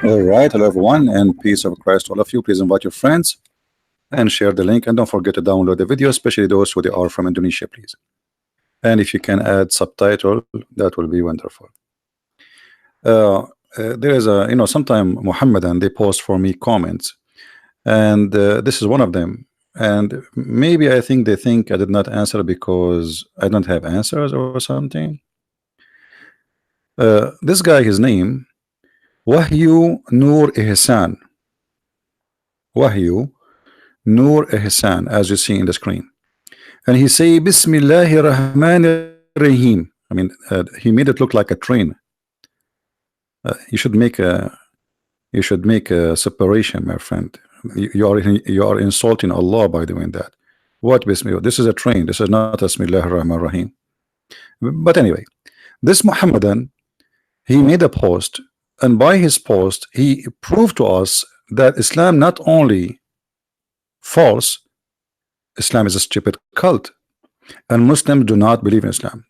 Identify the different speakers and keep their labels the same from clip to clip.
Speaker 1: All right, hello everyone, and peace of Christ to all of you. Please invite your friends and share the link, and don't forget to download the video, especially those who they are from Indonesia, please. And if you can add subtitle, that will be wonderful. There is a, sometime Muhammadan they post for me comments, and this is one of them. And maybe I think they think I did not answer because I don't have answers or something. This guy, his name Wahyu Nur Ihsan. Wahyu Nur Ihsan, as you see in the screen. And he say Bismillahir Rahmanir Rahim. I mean, he made it look like a train. You should make a separation, my friend. You are insulting Allah by doing that. What Bismillah? This is a train. This is not Bismillahir Rahmanir Rahim. But anyway, this Muhammadan, he made a post, and by his post he proved to us that Islam not only false, Islam is a stupid cult, and Muslims do not believe in Islam.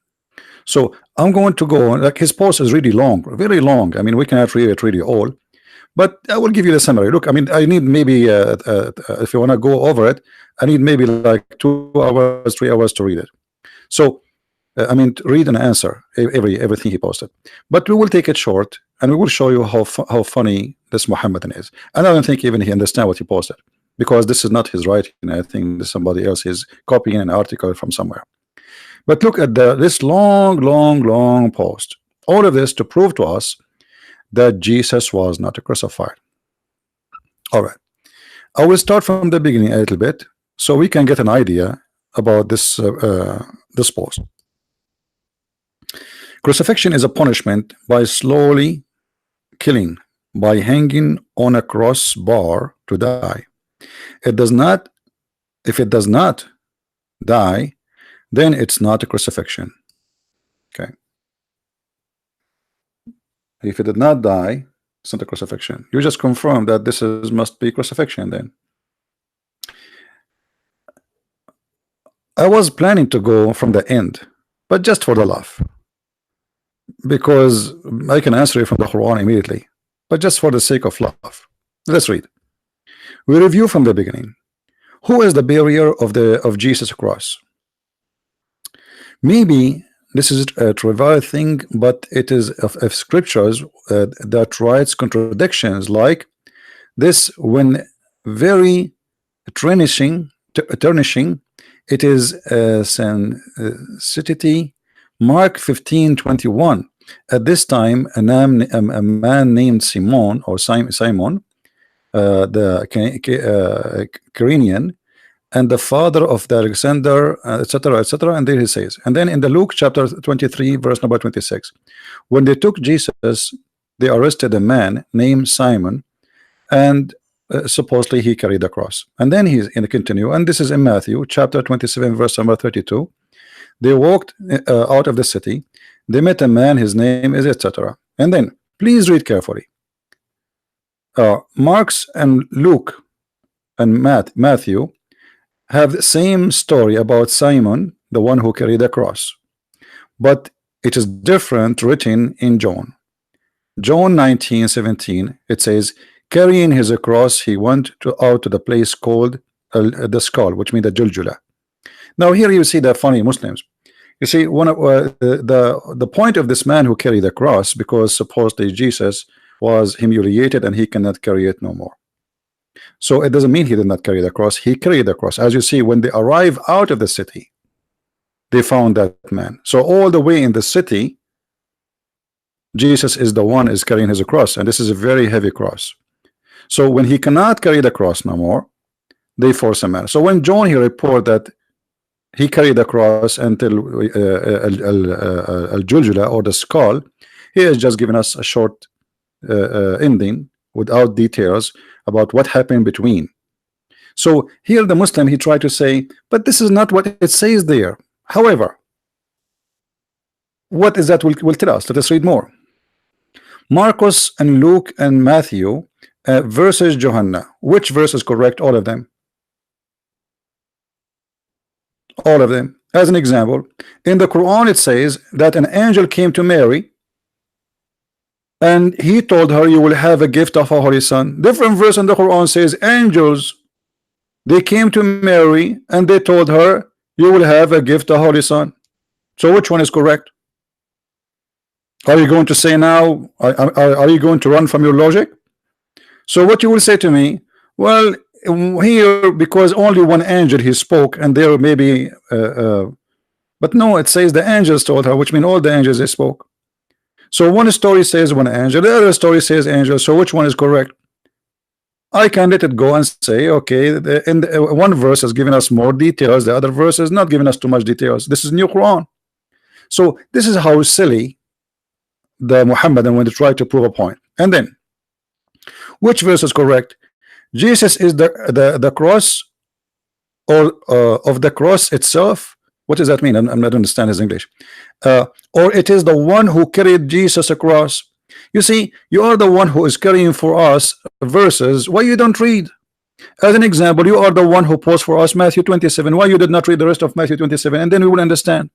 Speaker 1: So I'm going to go, like, his post is really long, very long. I mean, we cannot read it really all, but I will give you the summary. Look, I mean, I need maybe if you want to go over it, I need maybe like 2 hours, 3 hours to read it. So I mean, read and answer everything he posted, but we will take it short, and we will show you how funny this Muhammadan is. And I don't think even he understands what he posted, because this is not his writing. I think this somebody else is copying an article from somewhere. But look at this long post. All of this to prove to us that Jesus was not crucified. All right, I will start from the beginning a little bit so we can get an idea about this this post. Crucifixion is a punishment by slowly killing, by hanging on a cross bar to die. It does not, if it does not die, then it's not a crucifixion. Okay. If it did not die, it's not a crucifixion. You just confirm that this must be crucifixion then. I was planning to go from the end, but just for the laugh, because I can answer it from the Quran immediately, but just for the sake of laugh. Let's read. We review from the beginning. Who is the bearer of Jesus' cross? Maybe this is a trivial thing, but it is of scriptures that writes contradictions like this when very tarnishing. It is sensitivity. Mark 15:21. At this time, a man named Simon, or Simon, the Cyrenian, and the father of the Alexander, etc., etc. And there he says, and then in the Luke chapter 23, verse number 26, when they took Jesus, they arrested a man named Simon, and supposedly he carried the cross. And then he's in the continue, and this is in Matthew chapter 27, verse number 32. They walked out of the city. They met a man, his name is etc. And then please read carefully. Mark's and Luke and Matthew have the same story about Simon, the one who carried the cross, but it is different written in John. John 19:17, it says, carrying his cross, he went out to the place called the skull, which means the Juljula. Now here you see the funny Muslims. You see, one of the point of this man who carried the cross, because supposedly Jesus was humiliated and he cannot carry it no more. So it doesn't mean he did not carry the cross. He carried the cross. As you see, when they arrive out of the city, they found that man. So all the way in the city, Jesus is the one is carrying his cross, and this is a very heavy cross. So when he cannot carry the cross no more, they force a man. So when John here report that he carried the cross until al-Juljula, or the skull, he has just given us a short ending without details about what happened between. So here the Muslim, he tried to say, but this is not what it says there. However, what is that will tell us? Let us read more. Marcus and Luke and Matthew versus Johanna. Which verse is correct? All of them. All of them. As an example, in the Quran it says that an angel came to Mary and he told her, you will have a gift of a holy son. Different verse in the Quran says angels, they came to Mary and they told her, you will have a gift of holy son. So which one is correct? Are you going to say now, are you going to run from your logic? So what you will say to me, well, here, because only one angel he spoke, and there maybe but no, it says the angels told her, which means all the angels they spoke. So one story says one angel, the other story says angel. So which one is correct? I can let it go and say, okay, one verse has given us more details, the other verse is not giving us too much details. This is new Quran. So this is how silly the Muhammadan when they try to prove a point. And then which verse is correct? Jesus is the cross, or of the cross itself. What does that mean? I'm not understand his English. Or it is the one who carried Jesus across. You see, you are the one who is carrying for us verses. Why you don't read? As an example, you are the one who posed for us Matthew 27. Why you did not read the rest of Matthew 27? And then we will understand.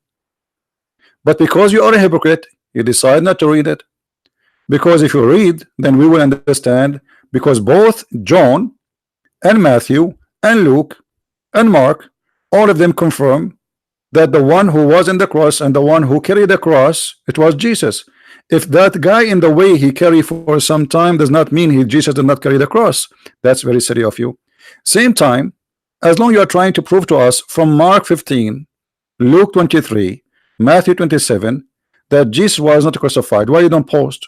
Speaker 1: But because you are a hypocrite, you decide not to read it. Because if you read, then we will understand. Because both John and Matthew and Luke and Mark, all of them confirm that the one who was in the cross and the one who carried the cross, it was Jesus. If that guy in the way he carried for some time does not mean Jesus did not carry the cross, that's very silly of you. Same time, as long you are trying to prove to us from Mark 15, Luke 23, Matthew 27, that Jesus was not crucified, why you don't post?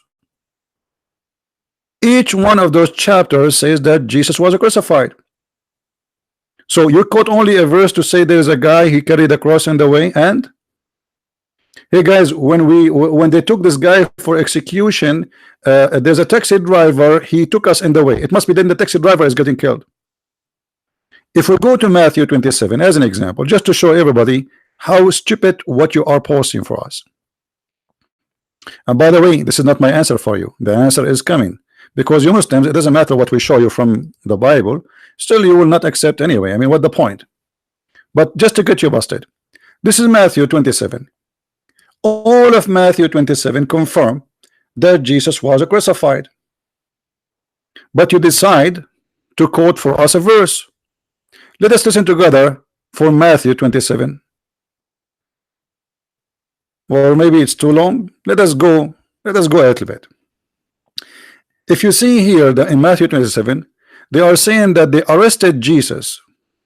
Speaker 1: Each one of those chapters says that Jesus was crucified. So you quote only a verse to say there's a guy he carried the cross in the way. And hey guys, when they took this guy for execution, there's a taxi driver, he took us in the way. It must be then the taxi driver is getting killed. If we go to Matthew 27 as an example, just to show everybody how stupid what you are posting for us. And by the way, this is not my answer for you. The answer is coming. Because you Muslims, it doesn't matter what we show you from the Bible, still you will not accept anyway. I mean, what the point? But just to get you busted, this is Matthew 27. All of Matthew 27 confirm that Jesus was crucified. But you decide to quote for us a verse. Let us listen together for Matthew 27. Or maybe it's too long. Let us go a little bit. If you see here that in Matthew 27, they are saying that they arrested Jesus.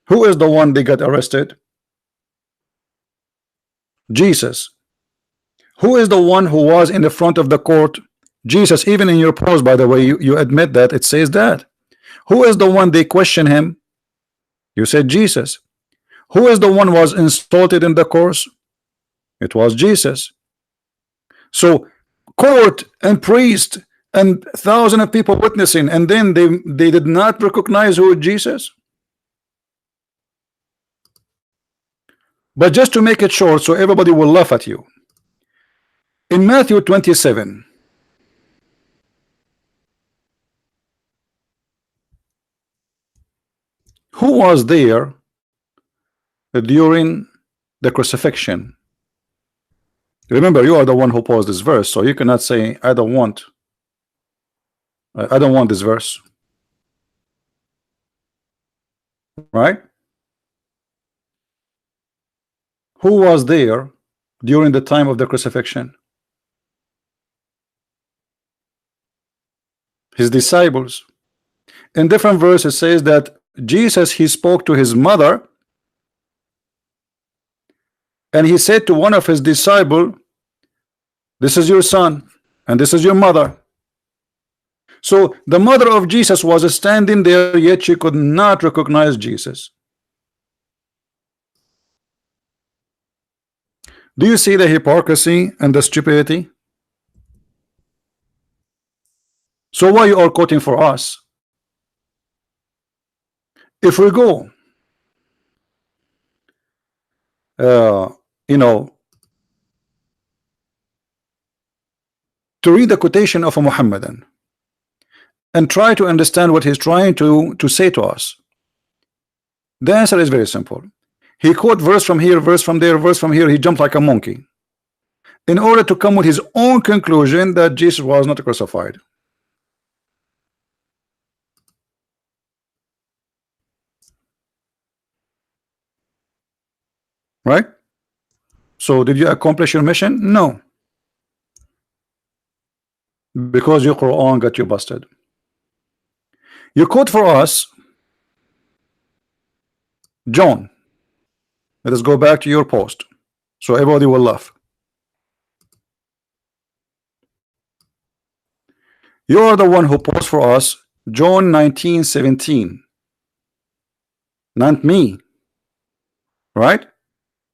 Speaker 1: Who is the one they got arrested? Jesus. Who is the one who was in the front of the court? Jesus. Even in your post, by the way, you admit that it says that. Who is the one they question him? You said Jesus. Who is the one was insulted in the course? It was Jesus. So court and priest and thousands of people witnessing, and then they did not recognize who Jesus. But just to make it short so everybody will laugh at you, in Matthew 27, who was there during the crucifixion? Remember, you are the one who posed this verse, so you cannot say I don't want this verse, right? Who was there during the time of the crucifixion? His disciples. In different verses says that Jesus, he spoke to his mother, and he said to one of his disciples, this is your son and this is your mother. So the mother of Jesus was standing there, yet she could not recognize Jesus. Do you see the hypocrisy and the stupidity? So why you are quoting for us? If we go to read the quotation of a Muhammadan and try to understand what he's trying to say to us, the answer is very simple. He quote verse from here, verse from there, verse from here. He jumped like a monkey. in order to come with his own conclusion that Jesus was not crucified. Right? So did you accomplish your mission? No. Because your Quran got you busted. You quote for us John. Let us go back to your post so everybody will laugh. You are the one who posted for us John 19:17, not me, right?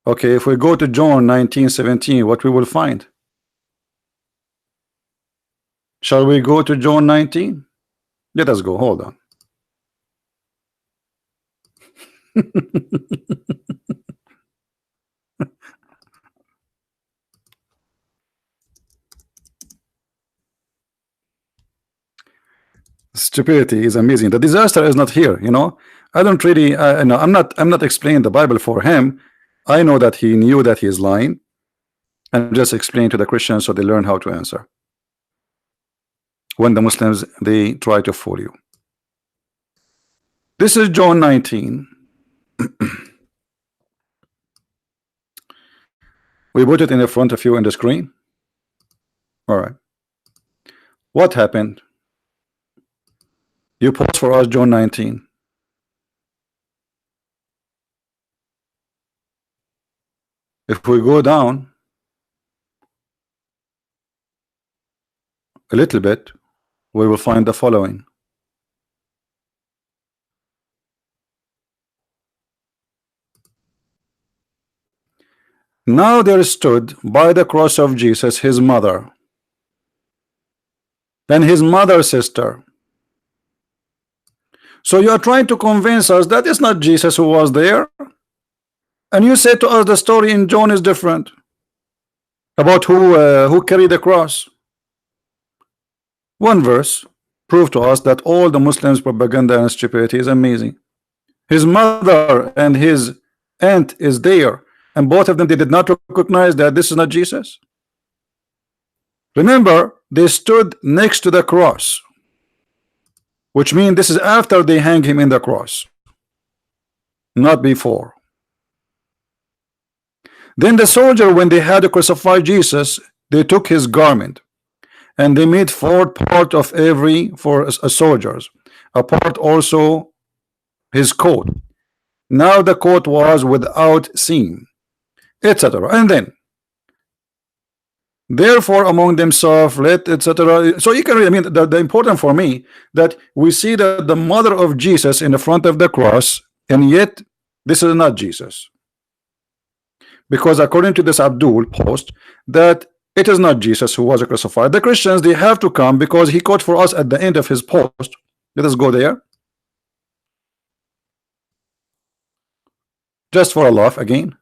Speaker 1: Okay, if we go to John 19:17, what we will find? Shall we go to John 19? Let us go. Hold on. Stupidity is amazing. The disaster is not here. I don't really. No, I'm not explaining the Bible for him. I know that he knew that he is lying, and just explain to the Christians so they learn how to answer. When the Muslims they try to fool you. This is John 19. We put it in the front of you in the screen. All right. What happened? You post for us John 19. If we go down a little bit, we will find the following. Now there stood by the cross of Jesus his mother and his mother's sister. So you are trying to convince us that it's not Jesus who was there, and you say to us the story in John is different about who carried the cross. One verse proved to us that all the Muslims' propaganda and stupidity is amazing. His mother and his aunt is there, and both of them they did not recognize that this is not Jesus. Remember, they stood next to the cross, which means this is after they hang him in the cross, not before. Then the soldier, when they had to crucify Jesus, they took his garment and they made 4 parts of every for a soldiers, a part also his coat. Now the coat was without seam, etc. And then therefore among themselves let etc. So you can read. I mean, the important for me that we see that the mother of Jesus in the front of the cross, and yet this is not Jesus, because according to this Abdul post that it is not Jesus who was crucified. The Christians they have to come because he quote for us at the end of his post. Let us go there just for a laugh again.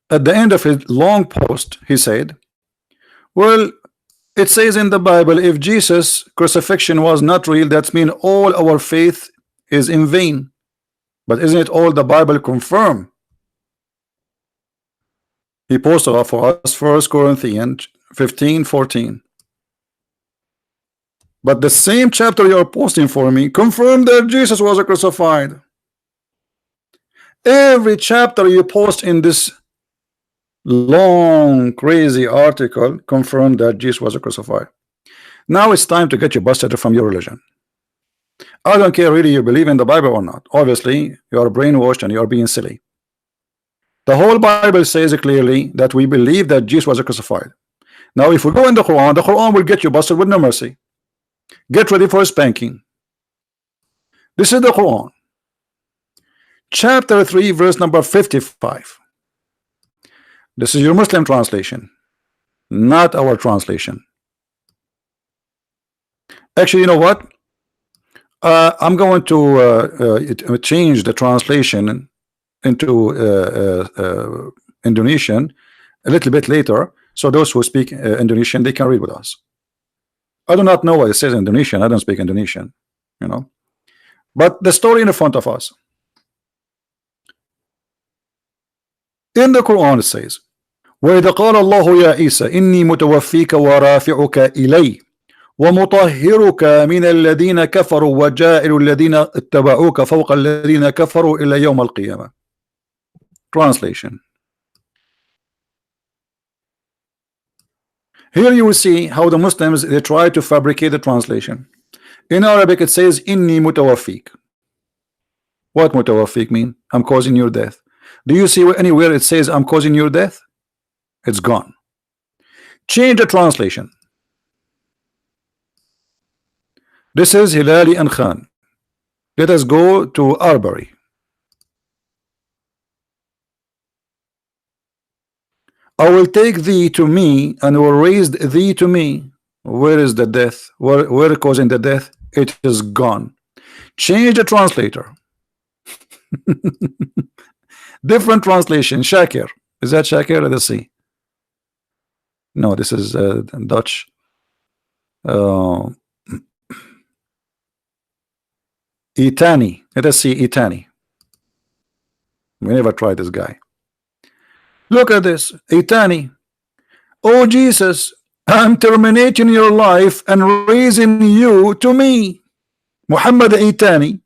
Speaker 1: At the end of his long post, he said, well, it says in the Bible, if Jesus' crucifixion was not real, that means all our faith is in vain. But isn't it all the Bible confirm? He posted up for us 1 Corinthians 15:14. But the same chapter you are posting for me confirmed that Jesus was crucified. Every chapter you post in this long crazy article confirmed that Jesus was crucified. Now it's time to get you busted from your religion. I don't care really you believe in the Bible or not. Obviously you are brainwashed and you are being silly. The whole Bible says clearly that we believe that Jesus was crucified. Now if we go in the Quran will get you busted with no mercy. Get ready for a spanking. This is the Quran, chapter 3 verse number 55. This is your Muslim translation, not our translation. Actually, you know what? I'm going to change the translation into Indonesian a little bit later, so those who speak Indonesian they can read with us. I do not know what it says in Indonesian. I don't speak Indonesian, but the story in front of us. In the Quran it says, وَإِذَا قَالَ اللَّهُ يَا عِيسَى إِنِّي مُتَوَفِّيكَ وَرَافِعُكَ إِلَيَّ وَمُطَهِّرُكَ مِنَ الَّذِينَ كَفَرُوا وَجَاعِلُ الَّذِينَ اتَّبَعُوكَ فَوْقَ الَّذِينَ كَفَرُوا إِلَى يَوْمِ الْقِيَامَةِ. Translation. Here you will see how the Muslims, they try to fabricate the translation. In Arabic it says inni mutawaffik. What mutawaffik mean? I'm causing your death. Do you see anywhere it says I'm causing your death? It's gone. Change the translation. This is Hilali and Khan. Let us go to Arbery. I will take thee to me and will raise thee to me. Where is the death? Where causing the death? It is gone. Change the translator. Different translation. Shakir. Is that Shakir? Let us see. No, this is Dutch. Itani. Let us see Itani. We never tried this guy. Look at this. Itani. Oh Jesus, I'm terminating your life and raising you to me. Muhammad Itani.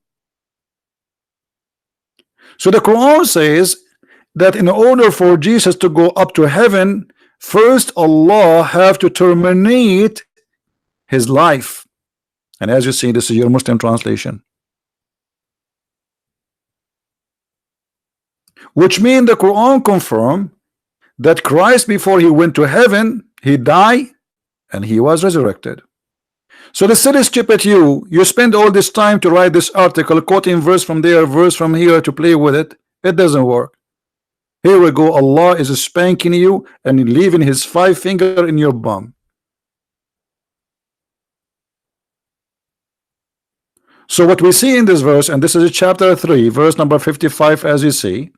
Speaker 1: So the Quran says that in order for Jesus to go up to heaven, first Allah have to terminate his life. And as you see, this is your Muslim translation. Which means the Quran confirm that Christ, before he went to heaven, he died and he was resurrected. So the silly stupid you spend all this time to write this article, quoting verse from there, verse from here to play with it. It doesn't work. Here we go. Allah is spanking you and leaving his 5 finger in your bum. So what we see in this verse, and this is chapter 3, verse number 55, as you see,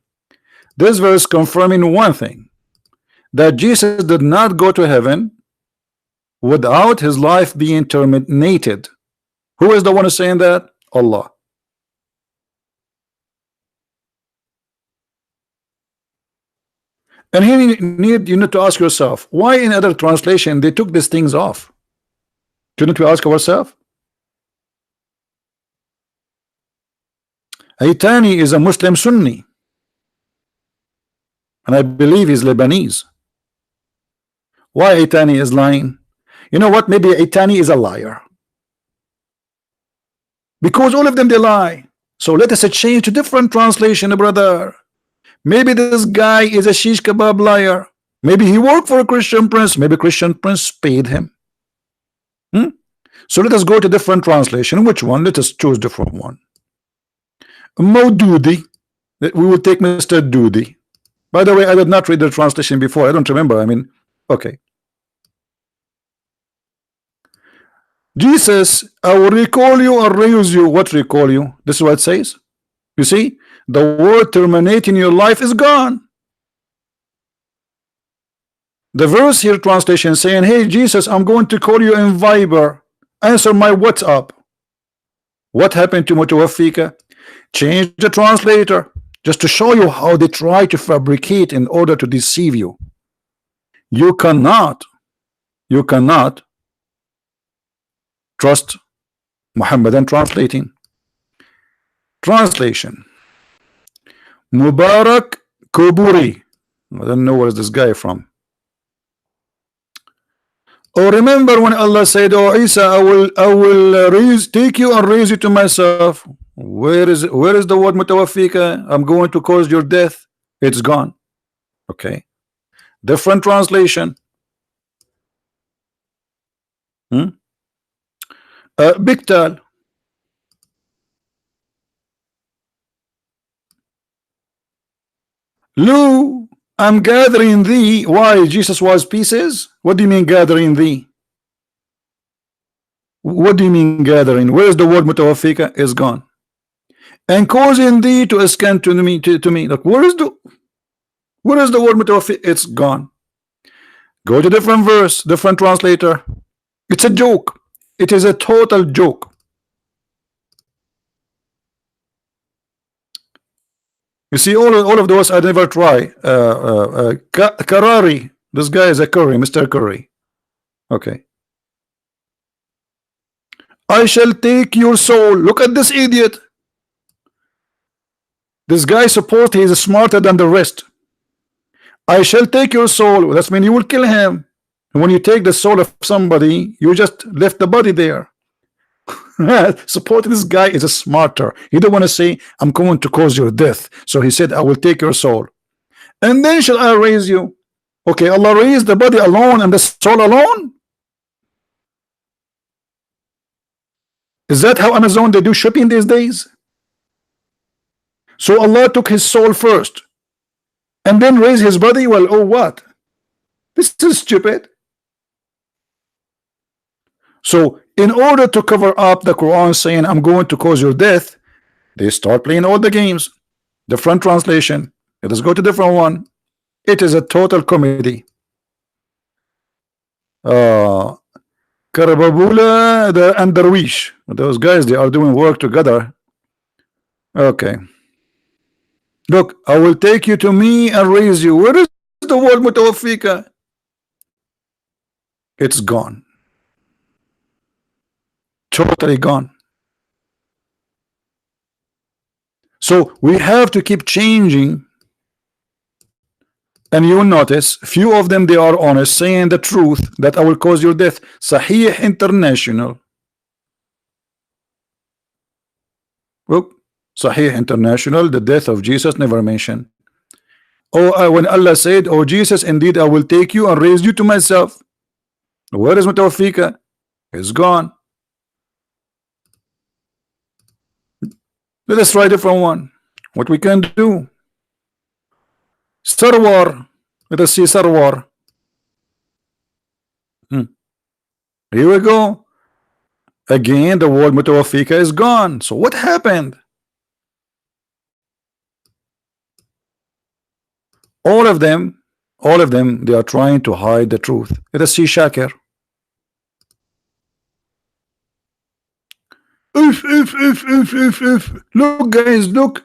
Speaker 1: this verse confirming one thing, that Jesus did not go to heaven without his life being terminated. Who is the one saying that? Allah. And here you need to ask yourself, why in other translation they took these things off? Shouldn't we ask ourselves? Haitani is a Muslim Sunni, and I believe he's Lebanese. Why Haitani is lying? You know what? Maybe Haitani is a liar, because all of them they lie. So let us change to different translation, brother. Maybe this guy is a shish kebab liar. Maybe he worked for a Christian prince. Maybe Christian prince paid him. So let us go to different translation. Which one? Let us choose different one. Maududi. We will take Mr. Doody. By the way, I did not read the translation before. I don't remember. I mean, okay. Jesus, I will recall you or raise you. What recall you? This is what it says. You see, the word terminating your life is gone. The verse here translation saying, hey Jesus, I'm going to call you in Viber. Answer my WhatsApp. What happened to Mutawaffika? Change the translator just to show you how they try to fabricate in order to deceive you. You cannot trust Muhammadan translating. Translation. Mubarak Kuburi. I don't know where is this guy from. Oh, remember when Allah said, oh Isa, I will take you and raise you to myself. Where is the word mutawaffika? I'm going to cause your death. It's gone. Okay. Different translation. Biktal. Lu, I'm gathering thee. Why? Jesus was pieces? What do you mean gathering thee? What do you mean gathering? Where is the word mutawaffika? Is gone. And causing thee to ascend to me, to me. Like, where is the word mutawaffika? It's gone. Go to different verse, different translator. It's a joke. It is a total joke. You see, all of those I never try. Karari. This guy is a Curry, Mr. Curry. Okay. I shall take your soul. Look at this idiot. This guy supposed he is smarter than the rest. I shall take your soul. That's mean you will kill him. And when you take the soul of somebody, you just left the body there. Support this guy is a smarter. He don't want to say I'm going to cause your death. So he said I will take your soul. And then shall I raise you? Okay, Allah raised the body alone and the soul alone? Is that how Amazon they do shipping these days? So Allah took his soul first and then raised his body? Well, oh what? This is stupid. So in order to cover up the Quran saying I'm going to cause your death, they start playing all the games. Different translation. Let us go to different one. It is a total comedy. Karababula and Darwish. Those guys, they are doing work together. Okay. Look, I will take you to me and raise you. Where is the word mutawaffika? It's gone. Totally gone. So we have to keep changing. And you will notice few of them they are honest, saying the truth that I will cause your death. Sahih International. Look, Sahih International, the death of Jesus never mentioned. Oh, when Allah said, oh Jesus, indeed I will take you and raise you to myself. Where is mutawaffika? It's gone. Let us try a different one. What we can do? Sarwar. Let us see Sarwar. Here we go. Again, the word mutawaffika is gone. So what happened? All of them, they are trying to hide the truth. Let us see Shakir. Look, guys, look.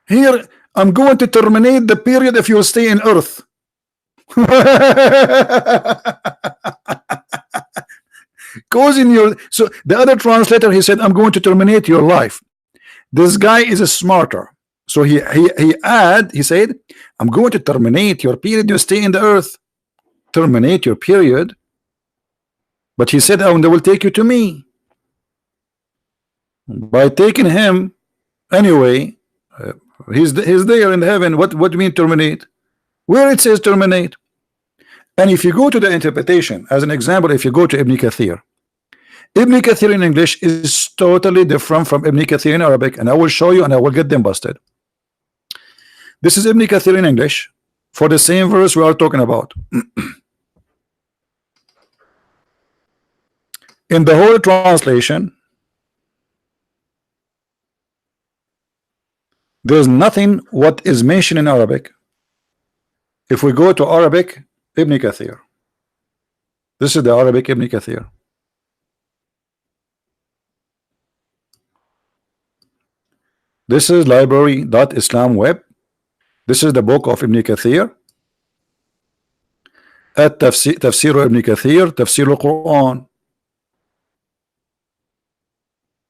Speaker 1: Here, I'm going to terminate the period if you stay in Earth. Causing your so the other translator he said I'm going to terminate your life. This guy is a smarter. So he said I'm going to terminate your period you stay in the earth. Terminate your period. But he said oh, they will take you to me. By taking him anyway, he's there in heaven. What do you mean terminate? Where it says terminate? And if you go to the interpretation, as an example, if you go to Ibn Kathir in English is totally different from Ibn Kathir in Arabic, and I will show you and I will get them busted. This is Ibn Kathir in English for the same verse we are talking about. In the whole translation, there's nothing what is mentioned in Arabic. If we go to Arabic, Ibn Kathir. This is the Arabic Ibn Kathir. This is library.islam web. This is the book of Ibn Kathir. At Tafsir Ibn Kathir, Tafsir al-Quran.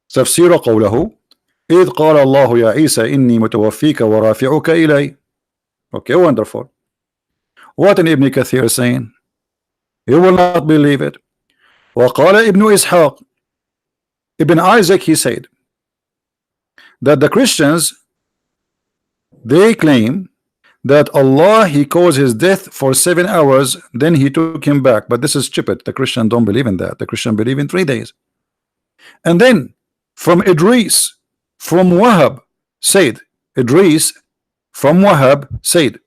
Speaker 1: تفسير قوله إذ قال الله يا عيسى إني متوفيك ورافعك إلي. Okay, wonderful. What in Ibn Kathir is saying? You will not believe it. وقال ابن إسحاق, Ibn Isaac, he said that the Christians they claim that Allah he caused his death for 7 hours, then he took him back. But this is stupid. The Christian don't believe in that. The Christian believe in 3 days. And then from Idris from Wahab said, Idris from Wahab said,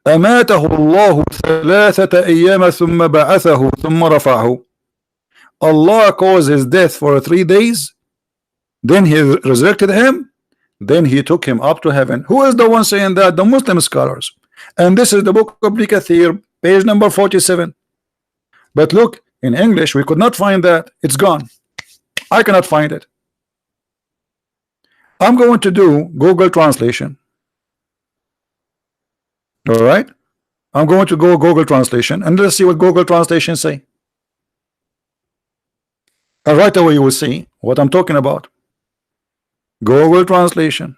Speaker 1: أماته الله 3 أيام ثم بعثه ثم رفعه. Allah caused his death for 3 days, then he resurrected him, then he took him up to heaven. Who is the one saying that? The Muslim scholars. And this is the book of Ibn Kathir, page number 47. But look, in English we could not find that. It's gone. I cannot find it. I'm going to do Google translation. All right, I'm going to go Google Translation and let's see what Google Translation say. And right away you will see what I'm talking about. Google Translation.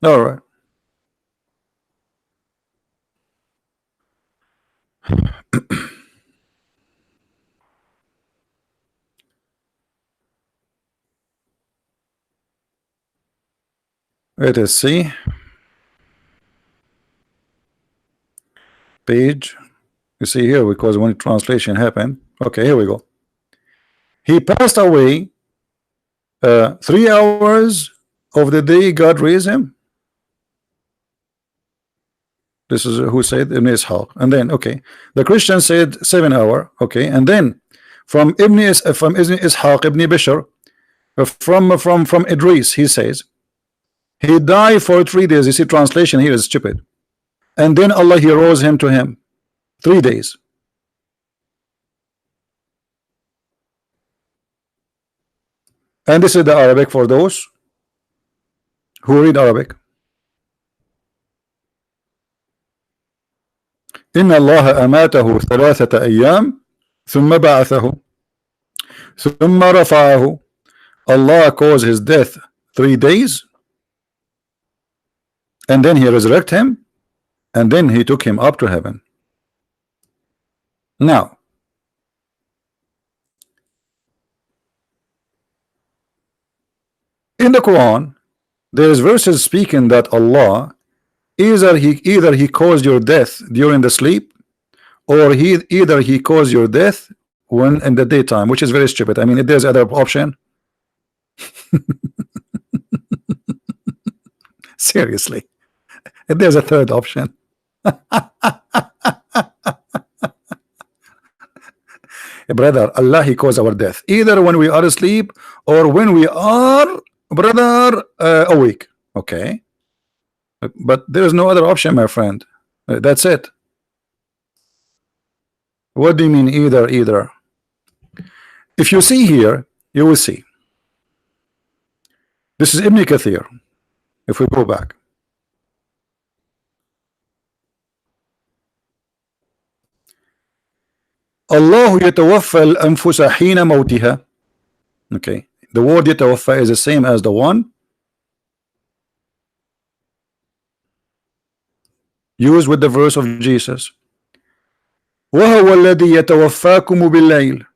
Speaker 1: All right. It is C. Page. You see here because when translation happened. Okay, here we go. He passed away 3 hours of the day God raised him. This is who said Ibn Ishaq. And then okay, the Christians said 7 hour. Okay, and then from Ibn Ishaq Ibn Bishr, from Idris, he says he died for 3 days. You see, translation here is stupid. And then Allah, he rose him to him 3 days. And this is the Arabic for those who read Arabic. إن الله أماته 3 أيام ثم بعثه ثم رفعه. Allah caused his death 3 days and then he resurrected him and then he took him up to heaven. Now in the Quran there is verses speaking that Allah either he caused your death during the sleep, or either he caused your death when in the daytime, which is very stupid. I mean, if there's other option. Seriously, if there's a third option. Brother, Allah, he caused our death either when we are asleep or when we are, brother, awake. Okay, but there is no other option, my friend. That's it. What do you mean either? If you see here, you will see. This is Ibn Kathir. If we go back, Allah يتوفى الأنفس حين موتها. Okay, the word يتوفى is the same as the one used with the verse of Jesus. وهو الذي يتوفاكم بالليل.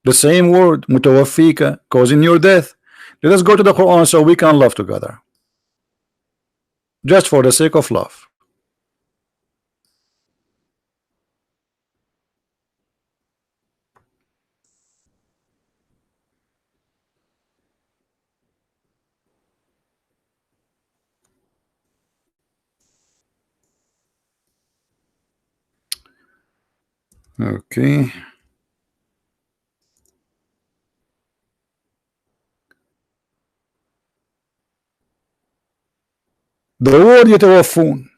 Speaker 1: The same word متوفيك, causing your death. Let us go to the Quran so we can love together, just for the sake of love. Okay. The word يتوفون.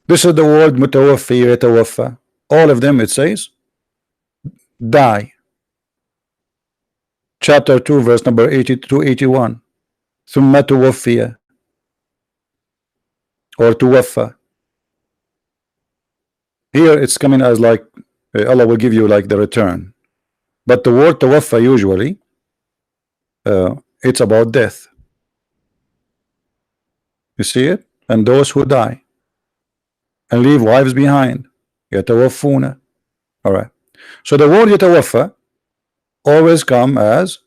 Speaker 1: This is the word متوفي يتوفى. All of them it says die. Chapter 2 verse number 80 to 81. ثم توفي or توفى. Here it's coming as like Allah will give you like the return, but the word توفى usually it's about death. You see it? And those who die and leave wives behind, يتوفون. All right, so the word يتوفى always come as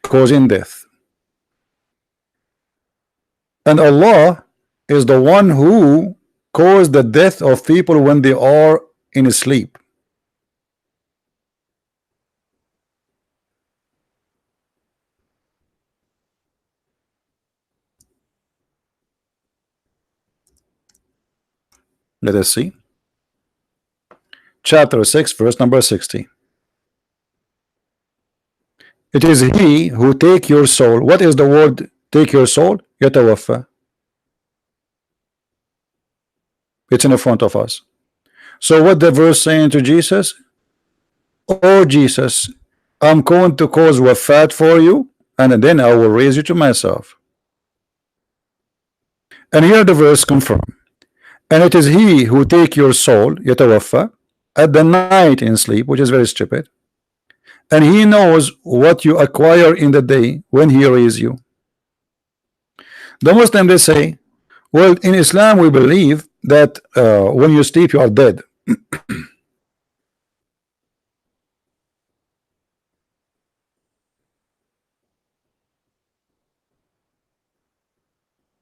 Speaker 1: causing death, and Allah is the one who caused the death of people when they are in sleep. Let us see. Chapter 6 verse number 60. It is he who take your soul. What is the word take your soul? يتوفى. It's in front of us. So what the verse saying to Jesus? Oh Jesus, I'm going to cause wafat for you, and then I will raise you to myself. And here the verse confirm. And it is he who take your soul, يتوفى, at the night in sleep, which is very stupid. And he knows what you acquire in the day when he raise you. The Muslim, they say, well, in Islam we believe that when you sleep you are dead.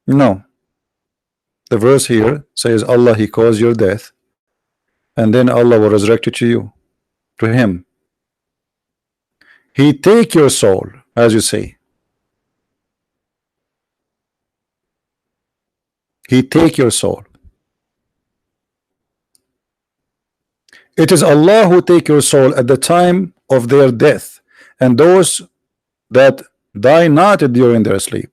Speaker 1: No. The verse here says Allah, he caused your death, and then Allah will resurrect you to you, to him. He take your soul, as you say. He take your soul. It is Allah who take your soul at the time of their death, and those that die not during their sleep,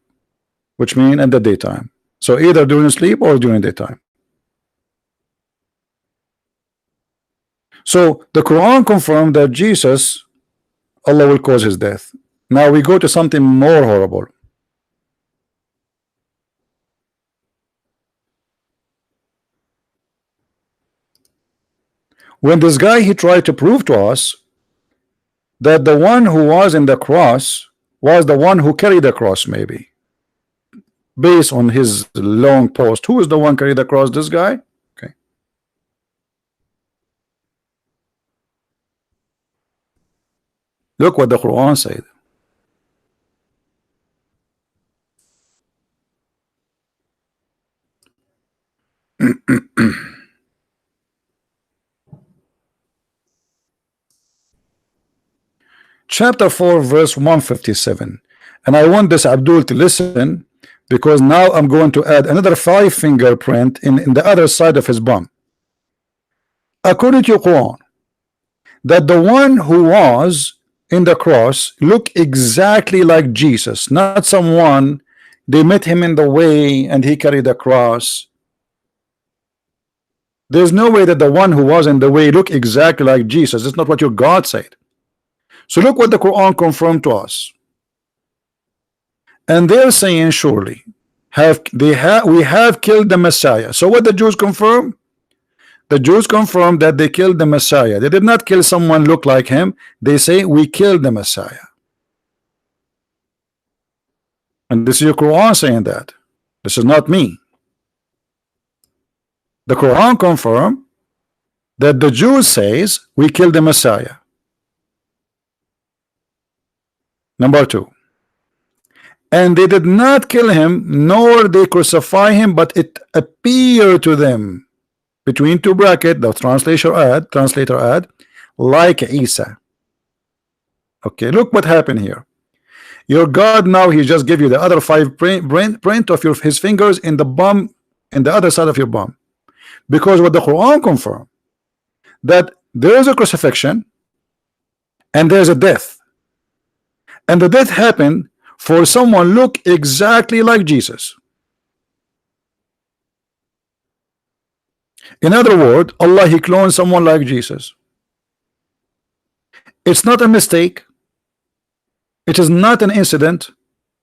Speaker 1: which mean in the daytime. So either during sleep or during daytime. So the Quran confirmed that Jesus, Allah will cause his death. Now we go to something more horrible. When this guy, he tried to prove to us that the one who was in the cross was the one who carried the cross, maybe based on his long post. Who is the one carried the cross? This guy? Okay. Look what the Quran said. Chapter 4 verse 157, and I want this Abdul to listen, because now I'm going to add another 5 fingerprint in the other side of his bum. According to Quran, that the one who was in the cross looked exactly like Jesus, not someone they met him in the way and he carried the cross. There's no way that the one who was in the way looked exactly like Jesus. It's not what your God said. So look what the Quran confirmed to us. And they're saying, surely we have killed the Messiah. So what the Jews confirm? The Jews confirm that they killed the Messiah. They did not kill someone look like him. They say we killed the Messiah. And this is your Quran saying that. This is not me. The Quran confirm that the Jews says we killed the Messiah. Number 2. And they did not kill him, nor they crucify him, but it appeared to them, between 2 brackets, the translator add, like Isa. Okay, look what happened here. Your God now, he just give you the other 5 print of his fingers in the bum, in the other side of your bum, because what the Quran confirmed, that there is a crucifixion and there's a death. And the death happened for someone look exactly like Jesus. In other words, Allah, he cloned someone like Jesus. It's not a mistake. It is not an incident.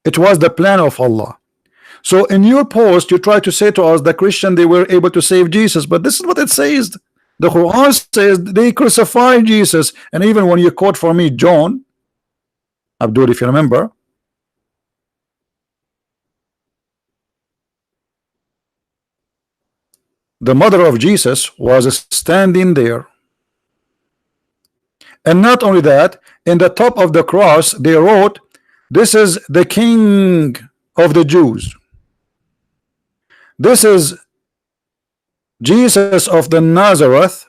Speaker 1: It was the plan of Allah. So in your post, you try to say to us the Christian, they were able to save Jesus, but this is what it says. The Quran says they crucified Jesus. And even when you quote for me John, Abdul, if you remember, the mother of Jesus was standing there. And not only that, in the top of the cross they wrote, this is the King of the Jews. This is Jesus of the Nazareth.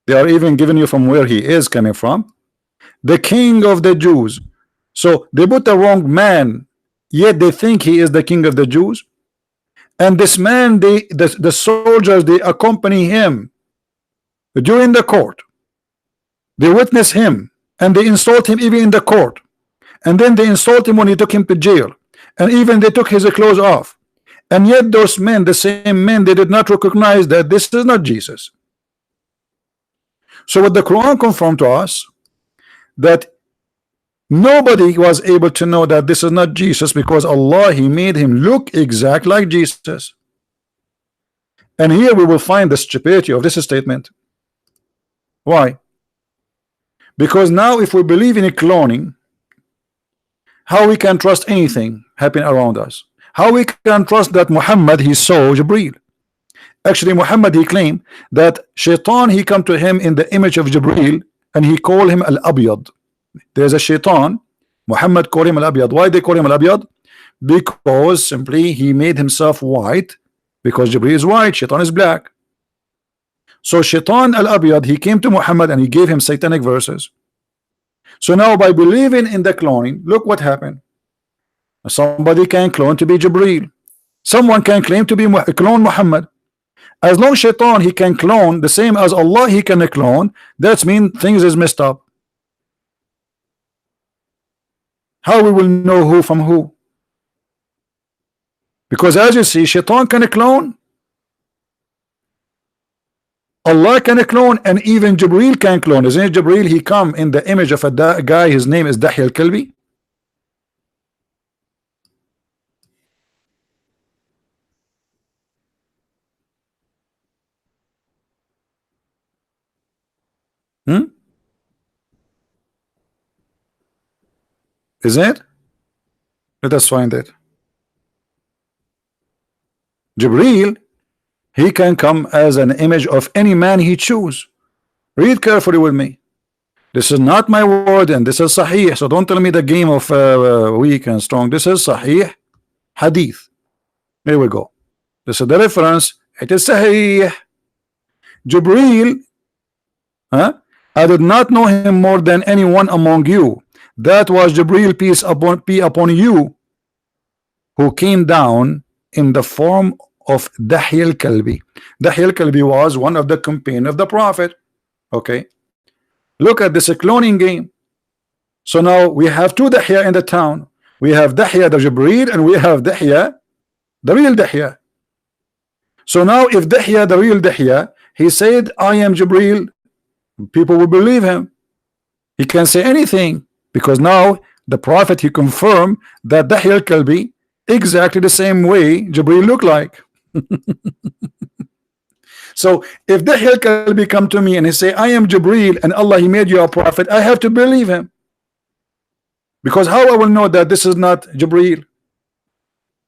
Speaker 1: They are even giving you from where he is coming from. The King of the Jews. So they put the wrong man, yet they think he is the King of the Jews. And this man, the soldiers, they accompany him during the court. They witness him and they insult him even in the court. And then they insult him when he took him to jail. And even they took his clothes off. And yet those men, the same men, they did not recognize that this is not Jesus. So what the Quran confirmed to us, that Nobody was able to know that this is not Jesus, because Allah, He made him look exact like Jesus. And here we will find the stupidity of this statement. Why? Because now if we believe in a cloning, how we can trust anything happening around us? How we can trust that Muhammad he saw Jibreel? Actually, Muhammad he claimed that Shaitan he come to him in the image of Jibreel, and he called him Al-Abyad. There's a Shaitan, Muhammad called him Al-Abyad. Why they call him Al-Abyad? Because simply he made himself white, because Jibreel is white, Shaitan is black. So Shaitan Al-Abyad, he came to Muhammad and he gave him satanic verses. So now by believing in the cloning, look what happened. Somebody can clone to be Jibreel. Someone can claim to be clone Muhammad. As long as Shaitan he can clone the same as Allah he can clone, that means things is messed up. How we will know who from who? Because as you see, Shaitan can clone, Allah can clone, and even Jibreel can clone. Isn't it Jibreel? He come in the image of a guy, his name is Dahya al-Kalbi. Is it? Let us find it. Jibreel, he can come as an image of any man he choose. Read carefully with me. This is not my word, and this is Sahih. So don't tell me the game of weak and strong. This is Sahih Hadith. Here we go. This is the reference. It is Sahih. Jibreel, I did not know him more than anyone among you. That was Jibreel, peace be upon you, who came down in the form of Dahya al-Kalbi. Dahya al-Kalbi was one of the companions of the Prophet. Okay, look at this cloning game. So now we have two Dahya in the town. We have Dahya the Jibreel, and we have Dahya the real Dahya. So now if Dahya the real Dahya, he said I am Jibreel, people will believe him. He can say anything, because now the Prophet he confirmed that Dahya al-Kalbi exactly the same way Jibreel looked like. So if Dahya al-Kalbi come to me and he say I am Jibreel and Allah he made you a prophet, I have to believe him, because how I will know that this is not Jibreel?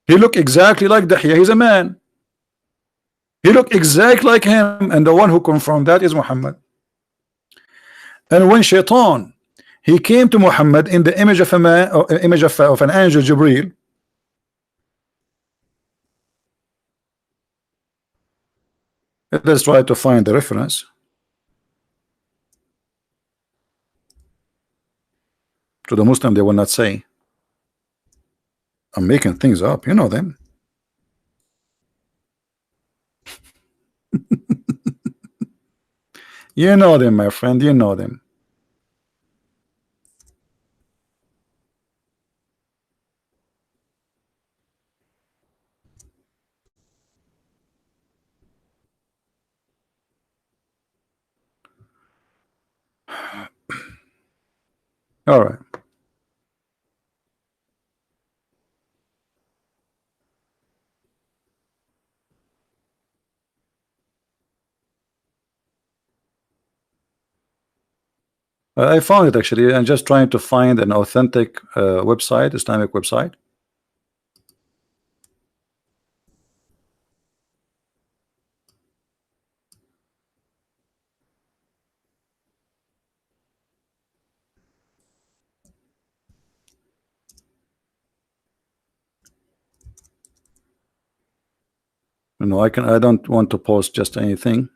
Speaker 1: He look exactly like Dahya. He's a man. He look exactly like him, and the one who confirmed that is Muhammad. And when Shaitan he came to Muhammad in the image of a man, or image of an angel Jibreel, let's try to find the reference. To the Muslim they will not say I'm making things up, you know them. You know them, my friend, you know them. All right. I found it actually. I'm just trying to find an authentic website, Islamic website. No, I don't want to post just anything.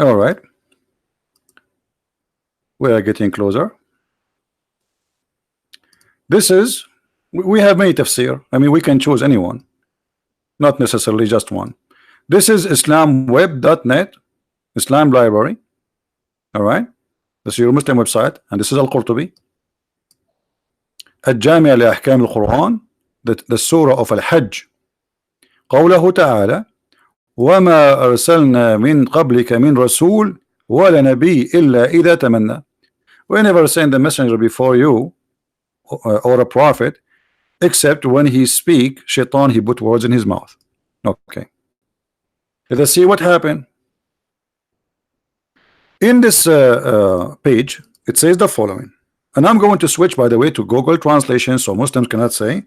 Speaker 1: All right. We are getting closer. This is, we have many tafsir. I mean, we can choose anyone. not necessarily just one. This is islamweb.net, Islam library. All right, this is your Muslim website, and this is Al-Qurtubi. الجامع لأحكام القرآن, the surah of Al-Hajj. قوله تعالى وما أرسلنا من قبلك من رسول ولا نبي إلا إذا تمنى. We never send a messenger before you or a prophet except when he speak, shaitan, he put words in his mouth. Okay, let us see what happened. In this page, it says the following, and I'm going to switch, by the way, to Google translation so Muslims cannot say,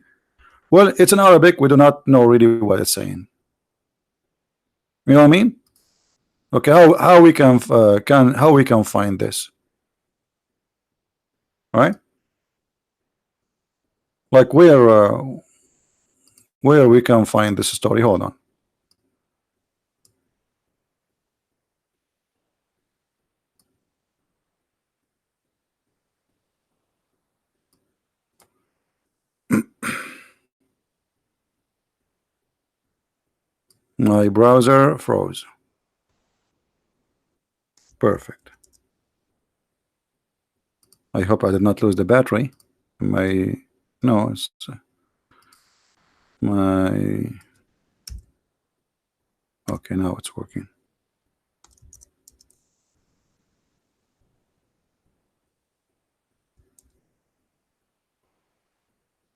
Speaker 1: well, it's in Arabic, we do not know really what it's saying. You know what I mean? Okay, how we can find this? All right, like where we can find this story. Hold on. My browser froze. Perfect. I hope I did not lose the battery. No, it's okay, now it's working.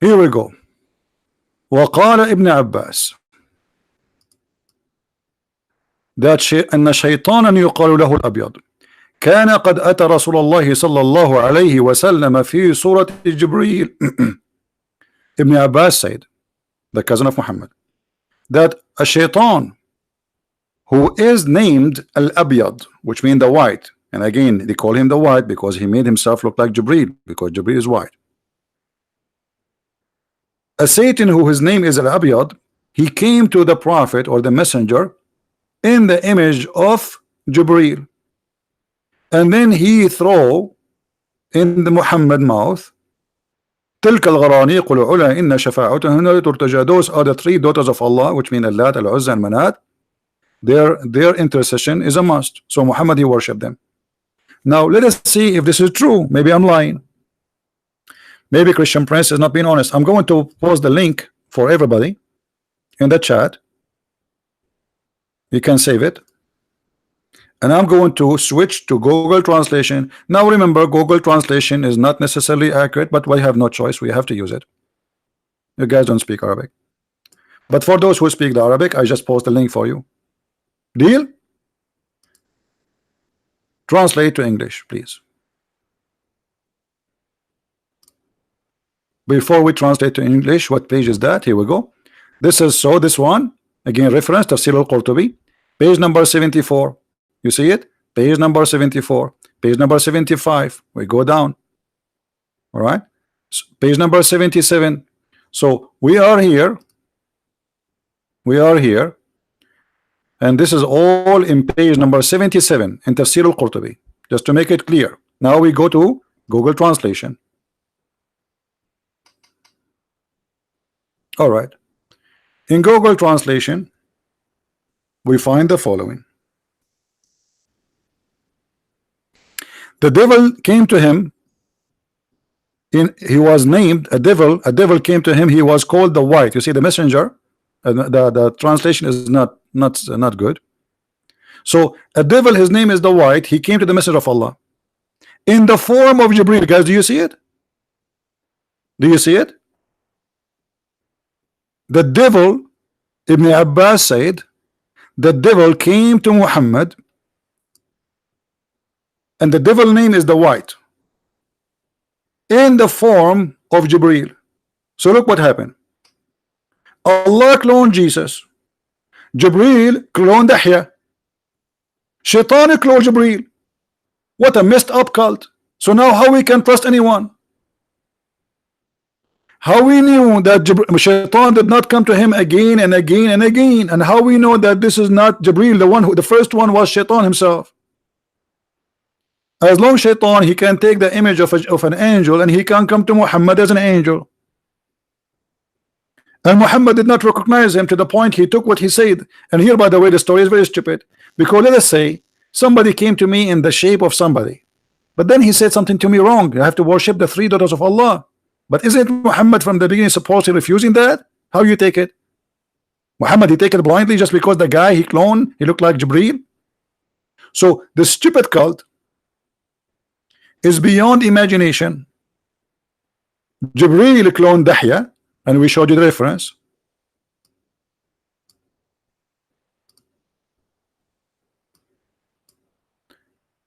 Speaker 1: Here we go. وقال ابن عباس أن شيطانا يقال له الأبيض كان قد أتى رسول الله صلى الله عليه وسلم في صورة جبريل. Ibn Abbas said, the cousin of Muhammad, that a shaitan who is named Al-Abyad, which means the white, and again they call him the white because he made himself look like Jibreel, because Jibreel is white. A Satan who his name is Al-Abyad, he came to the prophet or the messenger in the image of Jibreel, and then he throw in the Muhammad mouth تلك الغرانيق العلا إن شفاعتهن ترتجى. Those are the three daughters of Allah, which mean Allat, Al-Uzza, and Manat. Their intercession is a must. So Muhammad, he worshiped them. Now let us see if this is true. Maybe I'm lying. Maybe Christian Prince is not being honest. I'm going to post the link for everybody in the chat. You can save it. And I'm going to switch to Google translation. Now remember, Google translation is not necessarily accurate, but we have no choice. We have to use it. You guys don't speak Arabic. But for those who speak the Arabic, I just post the link for you. Deal? Translate to English, please. Before we translate to English, what page is that? Here we go. This is this one. Again, reference Tafsir al-Qurtubi, page number 74. You see it? Page number 74, page number 75. We go down. All right, page number 77. So we are here. We are here, and this is all in page number 77 in Tafsir al-Qurtubi. Just to make it clear. Now we go to Google translation. All right. In Google translation, we find the following. The devil came to him. He was named a devil. A devil came to him. He was called the white. You see, the messenger. The translation is not good. So a devil, his name is the white. He came to the messenger of Allah in the form of Jibreel. Guys, do you see it? Do you see it? The devil, Ibn Abbas said, the devil came to Muhammad, and the devil name is the white, in the form of Jibreel. So look what happened. Allah cloned Jesus. Jibreel cloned Yahya. Shaitan cloned Jibreel. What a messed up cult. So now how we can trust anyone? How we knew that Shaitan did not come to him again and again and again, and how we know that this is not Jibreel, the first one was Shaitan himself. As long as Shaitan, he can take the image of an angel, and he can come to Muhammad as an angel. And Muhammad did not recognize him, to the point he took what he said. And here, by the way, the story is very stupid, because let us say somebody came to me in the shape of somebody, but then he said something to me wrong. I have to worship the three daughters of Allah. But isn't Muhammad from the beginning supposedly refusing that? How you take it? Muhammad, he take it blindly just because the guy he cloned, he looked like Jibreel? So the stupid cult is beyond imagination. Jibreel cloned Dahya, and we showed you the reference.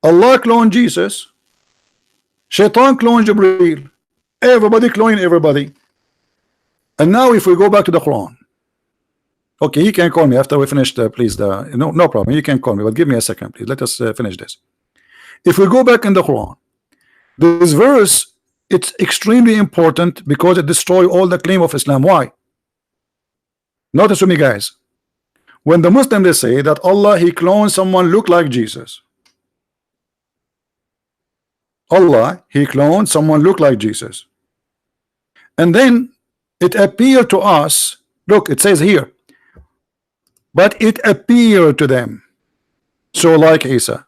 Speaker 1: Allah cloned Jesus. Shaitan cloned Jibreel. Everybody cloning everybody. And now if we go back to the Quran. Okay, you can call me after we finish please, no problem, you can call me, but give me a second, please. Let us finish this. If we go back in the Quran, this verse, it's extremely important because it destroys all the claim of Islam. Why? Notice with me, guys. When the Muslims, they say that Allah, he cloned someone look like Jesus. Allah, he cloned someone look like Jesus. And then it appeared to us, look, it says here, but it appeared to them so like Isa.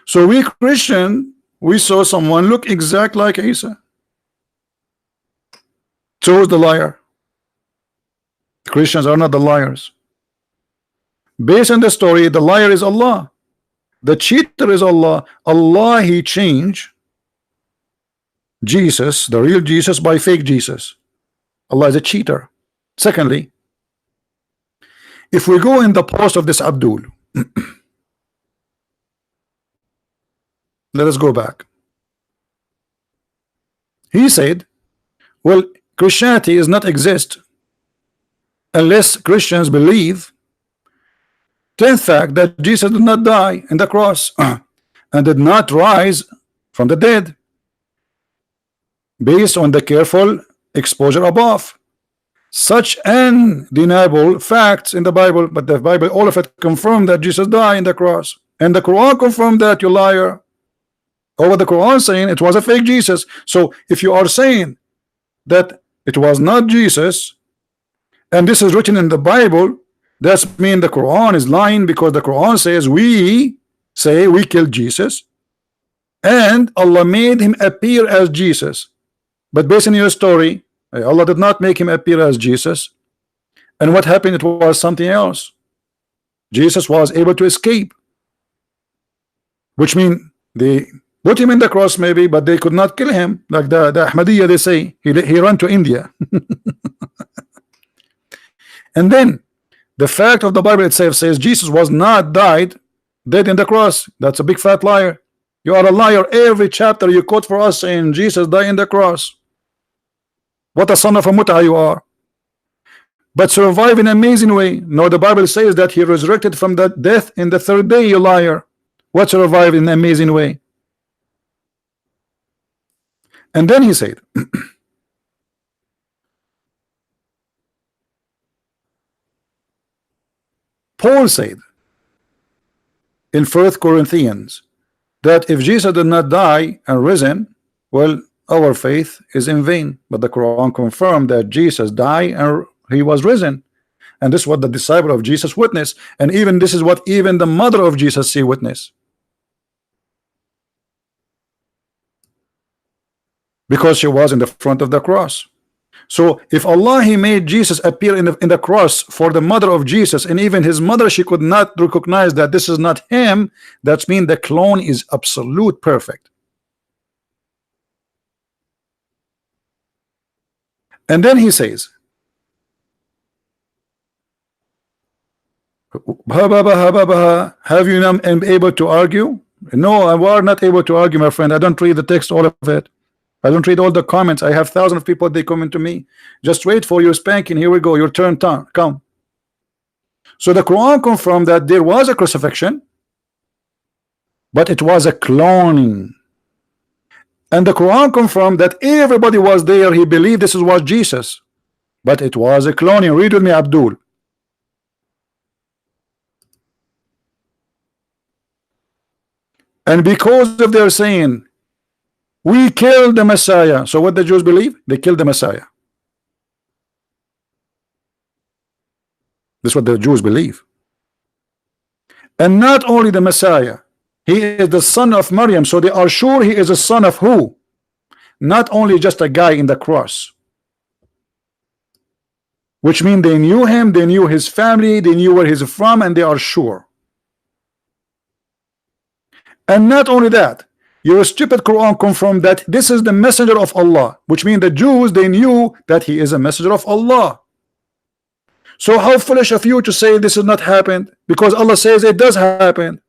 Speaker 1: So we Christian, we saw someone look exact like Isa. So is the liar. Christians are not the liars. Based on the story, the liar is Allah, the cheater is Allah. Allah, he changed Jesus, the real Jesus, by fake Jesus. Allah is a cheater. Secondly, if we go in the post of this Abdul, let us go back. He said, well, Christianity is not exist unless Christians believe 10th fact that Jesus did not die in the cross and did not rise from the dead, based on the careful exposure above. Such undeniable facts in the Bible, but the Bible, all of it confirmed that Jesus died in the cross, and the Quran confirmed that, you liar. Over the Quran saying it was a fake Jesus. So if you are saying that it was not Jesus, and this is written in the Bible, that's mean the Quran is lying, because the Quran says we say we killed Jesus, and Allah made him appear as Jesus. But based on your story, Allah did not make him appear as Jesus. And what happened? It was something else. Jesus was able to escape, which means they put him in the cross maybe, but they could not kill him. Like the Ahmadiyya, they say he ran to India. And then the fact of the Bible itself says Jesus was not died dead in the cross. That's a big fat liar. You are a liar. Every chapter you quote for us saying Jesus died in the cross. What a son of a muta you are. But survive in an amazing way. No, the Bible says that he resurrected from the death in the third day, you liar. What survived in an amazing way? And then he said, Paul said in 1 Corinthians that if Jesus did not die and risen, well, our faith is in vain. But the Quran confirmed that Jesus died and he was risen, and this is what the disciple of Jesus witnessed, and even this is what even the mother of Jesus see witness, because she was in the front of the cross. So if Allah, he made Jesus appear in the cross for the mother of Jesus, and even his mother, she could not recognize that this is not him, that means the clone is absolute perfect. And then he says, have you not been able to argue? No, I was not able to argue, my friend. I don't read the text, all of it. I don't read all the comments. I have thousands of people, they comment to me. Just wait for your spanking. Here we go. Your turn, come. So the Quran confirmed that there was a crucifixion, but it was a cloning. And the Quran confirmed that everybody was there. He believed this was Jesus, but it was a cloning. Read with me, Abdul. And because of their saying, we killed the Messiah. So what the Jews believe? They killed the Messiah. This is what the Jews believe. And not only the Messiah, he is the son of Maryam, so they are sure he is a son of who? Not only just a guy in the cross. Which means they knew him, they knew his family, they knew where he's from, and they are sure. And not only that, your stupid Quran confirmed that this is the messenger of Allah, which means the Jews, they knew that he is a messenger of Allah. So how foolish of you to say this has not happened, because Allah says it does happen.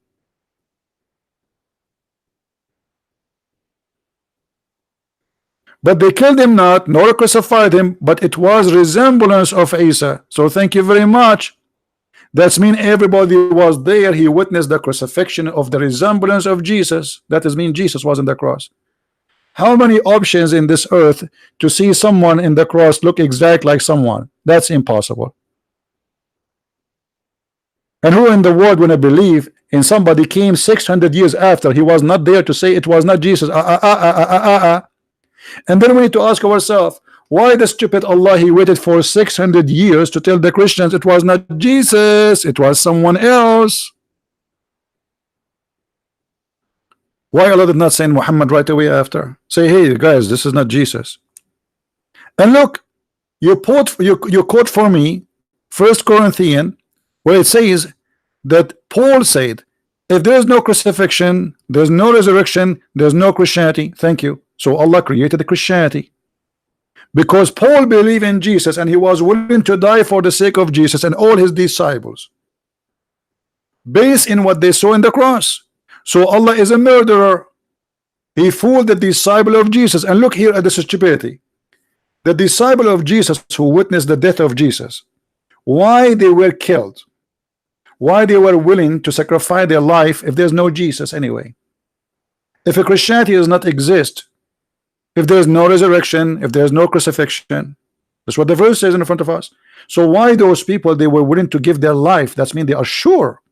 Speaker 1: But they killed him not, nor crucified him, but it was resemblance of Isa. So thank you very much. That means everybody was there. He witnessed the crucifixion of the resemblance of Jesus. That is mean Jesus was on the cross. How many options in this earth to see someone in the cross look exact like someone? That's impossible. And who in the world when I believe in somebody came 600 years after, he was not there to say it was not Jesus? And then we need to ask ourselves, why the stupid Allah, he waited for 600 years to tell the Christians it was not Jesus, it was someone else? Why Allah did not send Muhammad right away after? Say, hey guys, this is not Jesus. And look, you quote for me 1 Corinthians, where it says that Paul said, if there is no crucifixion, there's no resurrection, there's no Christianity. Thank you. So Allah created the Christianity because Paul believed in Jesus and he was willing to die for the sake of Jesus and all his disciples based in what they saw in the cross. So Allah is a murderer. He fooled the disciple of Jesus. And look here at the stupidity. The disciple of Jesus who witnessed the death of Jesus, why they were killed, why they were willing to sacrifice their life if there's no Jesus anyway. If a Christianity does not exist, if there's no resurrection, if there's no crucifixion, that's what the verse says in front of us. So why those people, they were willing to give their life? That means they are sure,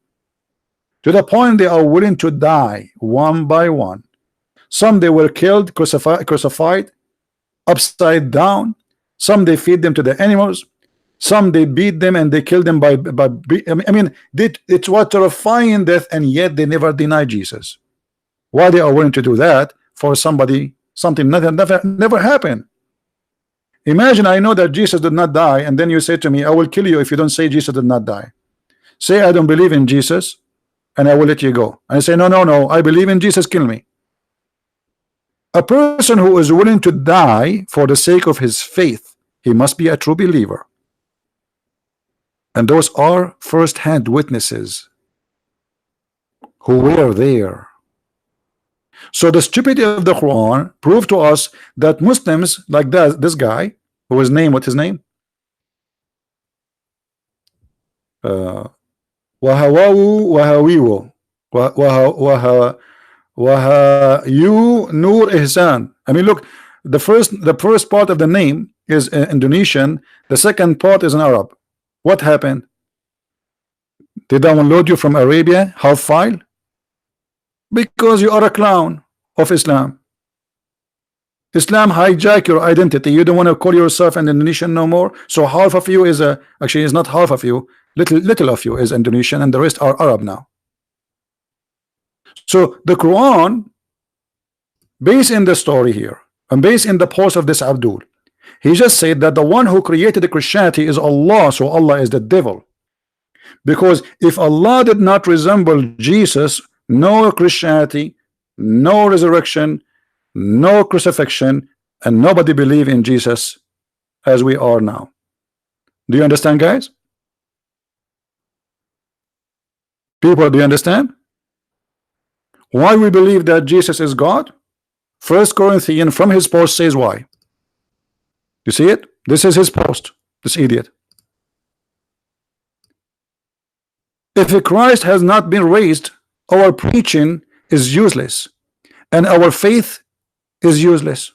Speaker 1: to the point they are willing to die one by one. Some they were killed, crucified upside down. Some they feed them to the animals. Some they beat them and they killed them by I mean, it was terrifying death, and yet they never deny Jesus. Why they are willing to do that for somebody? Something never happened. Imagine I know that Jesus did not die, and then you say to me, I will kill you if you don't say Jesus did not die. Say I don't believe in Jesus, and I will let you go. I say no, I believe in Jesus, kill me. A person who is willing to die for the sake of his faith, he must be a true believer. And those are first-hand witnesses who were there. So the stupidity of the Quran proved to us that Muslims like this guy, who was named, what's his name? Wahyu Nur Ihsan. I mean, look, the first part of the name is Indonesian, the second part is in Arab. What happened? They download you from Arabia, half file? Because you are a clown of Islam. Islam hijack your identity. You don't want to call yourself an Indonesian no more. So half of you is actually it's not half of you. Little of you is Indonesian, and the rest are Arab now. So the Quran, based in the story here, and based in the post of this Abdul, he just said that the one who created the Christianity is Allah. So Allah is the devil. Because if Allah did not resemble Jesus, no Christianity, no resurrection, no crucifixion, and nobody believe in Jesus as we are now. Do you understand, guys? People, do you understand why we believe that Jesus is God? 1 Corinthians from his post says why. You see it? This is his post, this idiot. If Christ has not been raised, our preaching is useless and our faith is useless.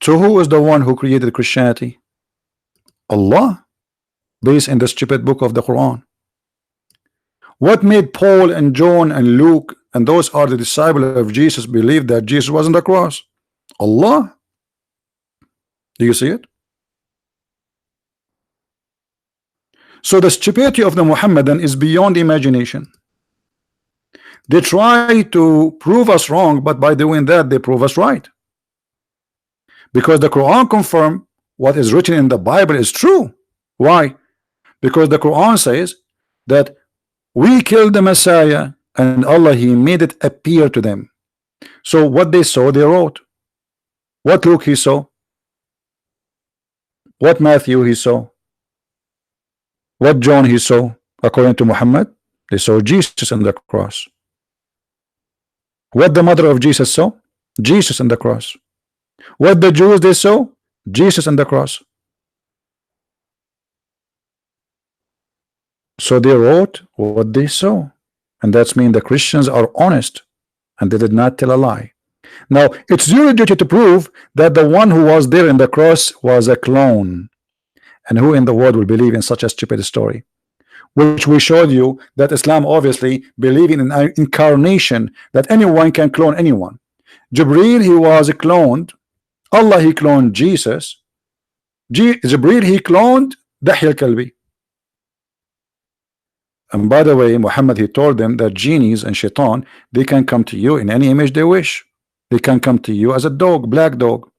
Speaker 1: So who is the one who created Christianity? Allah, based in the stupid book of the Quran. What made Paul and John and Luke and those are the disciples of Jesus, believe that Jesus was on the cross? Allah. Do you see it? So the stupidity of the Muhammadan is beyond imagination. They try to prove us wrong, but by doing that they prove us right, because the Quran confirm what is written in the Bible is true. Why? Because the Quran says that we killed the Messiah and Allah, he made it appear to them. So what they saw they wrote. What Luke he saw, what Matthew he saw, what John he saw. According to Muhammad, they saw Jesus on the cross. What the mother of Jesus saw, Jesus on the cross. What the Jews they saw, Jesus on the cross. So they wrote what they saw, and that's mean the Christians are honest and they did not tell a lie. Now it's your duty to prove that the one who was there in the cross was a clone, and who in the world will believe in such a stupid story? Which we showed you that Islam obviously believing in an incarnation, that anyone can clone anyone. Jibreel, he was cloned. Allah, he cloned Jesus. Jibreel, he cloned Dahya al-Kalbi. And by the way, Muhammad, he told them that genies and shaitan, they can come to you in any image they wish. They can come to you as a dog, black dog,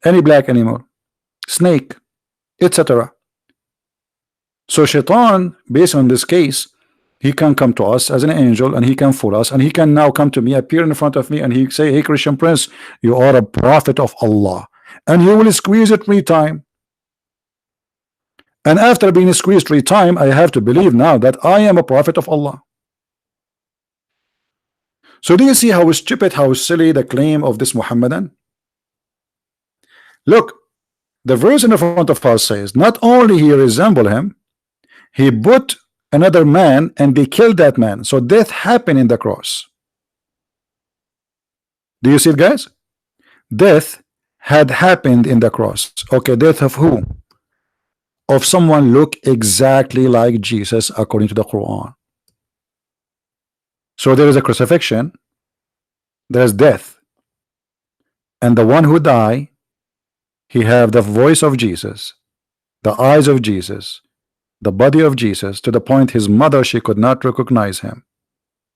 Speaker 1: any black animal, snake, etc. So shaitan, based on this case, he can come to us as an angel, and he can fool us, and he can now come to me, appear in front of me, and he say, hey Christian Prince, you are a prophet of Allah, and he will squeeze it 3 times. And after being squeezed 3 times, I have to believe now that I am a prophet of Allah. So do you see how stupid, how silly the claim of this Muhammadan? Look, the verse in the front of us says not only he resembled him, he put another man and they killed that man. So death happened in the cross. Do you see it, guys? Death had happened in the cross. Okay, death of who? Of someone look exactly like Jesus according to the Quran. So there is a crucifixion, there's death, and the one who died, he have the voice of Jesus, the eyes of Jesus, the body of Jesus, to the point his mother, she could not recognize him,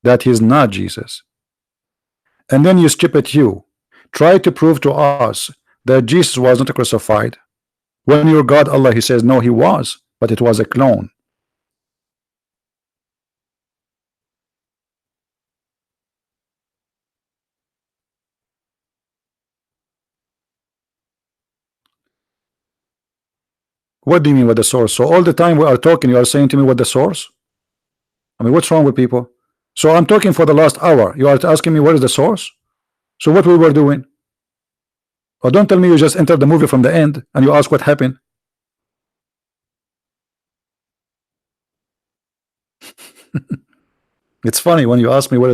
Speaker 1: that he's not Jesus. And then you stupid, you try to prove to us that Jesus wasn't crucified, when your God Allah, he says no, he was, but it was a clone. What do you mean with the source? So all the time we are talking, you are saying to me what the source? I mean, what's wrong with people? So I'm talking for the last hour, you are asking me what is the source? So what we were doing? Or don't tell me you just entered the movie from the end and you ask what happened. It's funny when you ask me what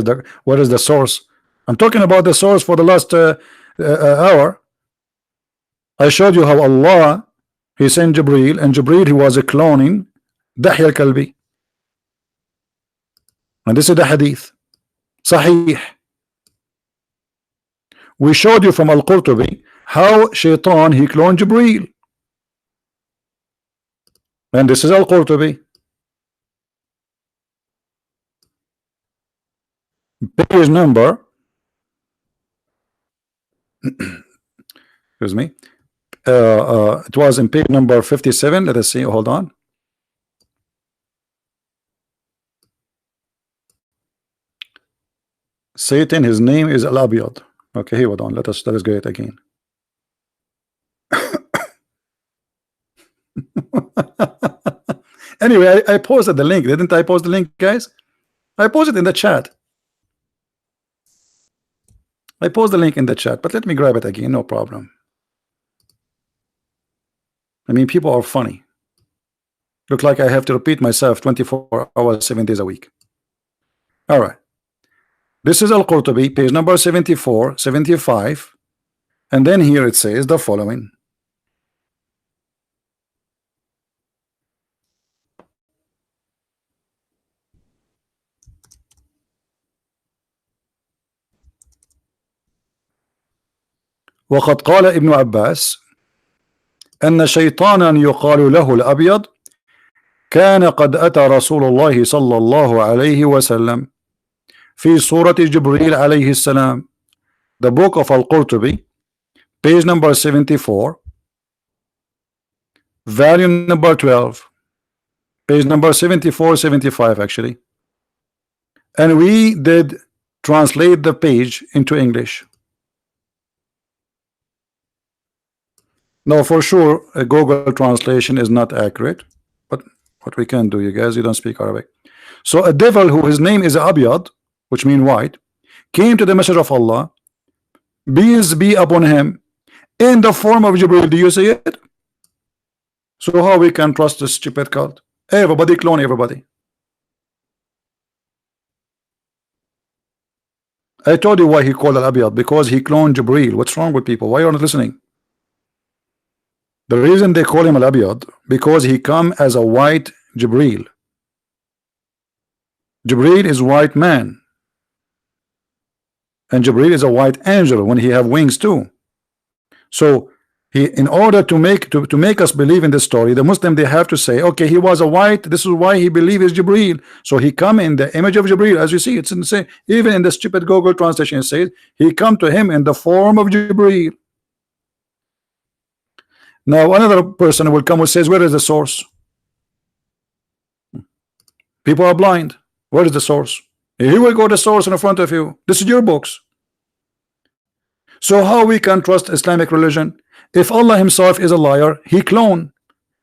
Speaker 1: is the source. I'm talking about the source for the last hour. I showed you how Allah, he sent Jibreel, and Jibreel, he was a cloning Dahya al-Kalbi. And this is the hadith Sahih. We showed you from Al-Qurtubi how Shaitan, he cloned Jibreel. And this is Al-Qurtubi, page number excuse me, it was in page number 57. Let us see, hold on. Satan, his name is Al-Abiyad. Okay, hold on, let us get it again. Anyway, I posted the link, didn't I post the link, guys? I posted in the chat. I post the link in the chat, but let me grab it again, no problem. I mean, people are funny. Look like I have to repeat myself 24 hours, 7 days a week. All right. This is Al-Qurtubi, page number 74, 75. And then here it says the following. وقد قال ابن عباس أن شيطانا يقال له الأبيض كان قد أتى رسول الله صلى الله عليه وسلم في صورة جبريل عليه السلام. The book of Al-Qurtubi, page number 74, volume number 12, page number 74, 75 actually. And we did translate the page into English. Now for sure a Google translation is not accurate, but what we can do, you guys, you don't speak Arabic. So a devil who his name is Abyad, which mean white, came to the Messenger of Allah, peace be upon him, in the form of Jibril. Do you see it? So how we can trust this stupid cult? Everybody clone everybody. I told you why he called Al-Abyad, because he cloned Jibril. What's wrong with people? Why are you not listening? The reason they call him Al-Abyad, because he come as a white Jibril. Jibril is white man, and Jibril is a white angel when he have wings too. So he, in order to make us believe in this story, the Muslim, they have to say, okay, he was a white, this is why he believe is Jibril. So he come in the image of Jibril. As you see, it's insane. Even in the stupid Google translation, it says he come to him in the form of Jibril. Now another person will come and says, where is the source? People are blind. Where is the source? Here we go, the source in front of you. This is your books. So how we can trust Islamic religion? If Allah himself is a liar, he clone.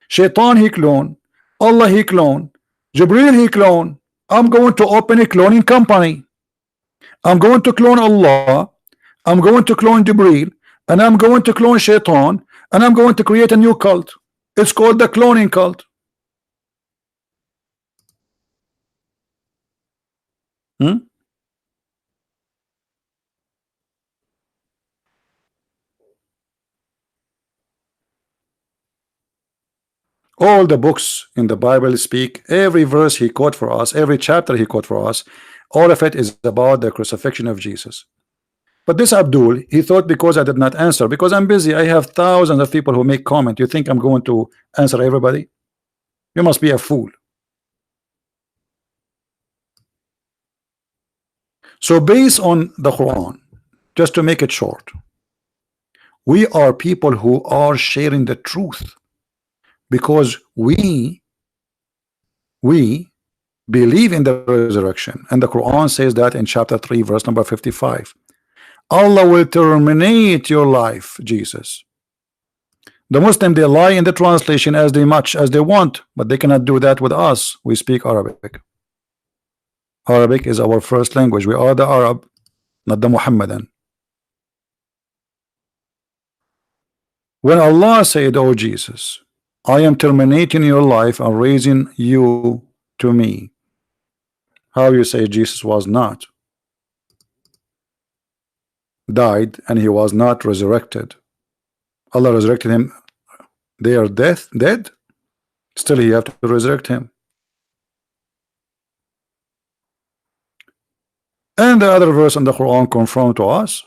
Speaker 1: Shaitan he clone. Allah he clone. Jibril he clone. I'm going to open a cloning company. I'm going to clone Allah. I'm going to clone Jibril. And I'm going to clone Shaitan. And I'm going to create a new cult. It's called the cloning cult. All the books in the Bible speak, every verse he quote for us, every chapter he quote for us, all of it is about the crucifixion of Jesus. But this Abdul, he thought because I did not answer, because I'm busy, I have thousands of people who make comment. You think I'm going to answer everybody? You must be a fool. So based on the Quran, just to make it short, we are people who are sharing the truth, because we believe in the resurrection, and the Quran says that in chapter 3 verse number 55, Allah will terminate your life, Jesus. The Muslim, they lie in the translation as much as they want, but they cannot do that with us. We speak Arabic. Arabic is our first language. We are the Arab, not the Muhammadan. When Allah said, oh Jesus, I am terminating your life and raising you to me, how you say Jesus was not died and he was not resurrected? Allah resurrected him. They are dead. Still he have to resurrect him. And the other verse in the Quran confirm to us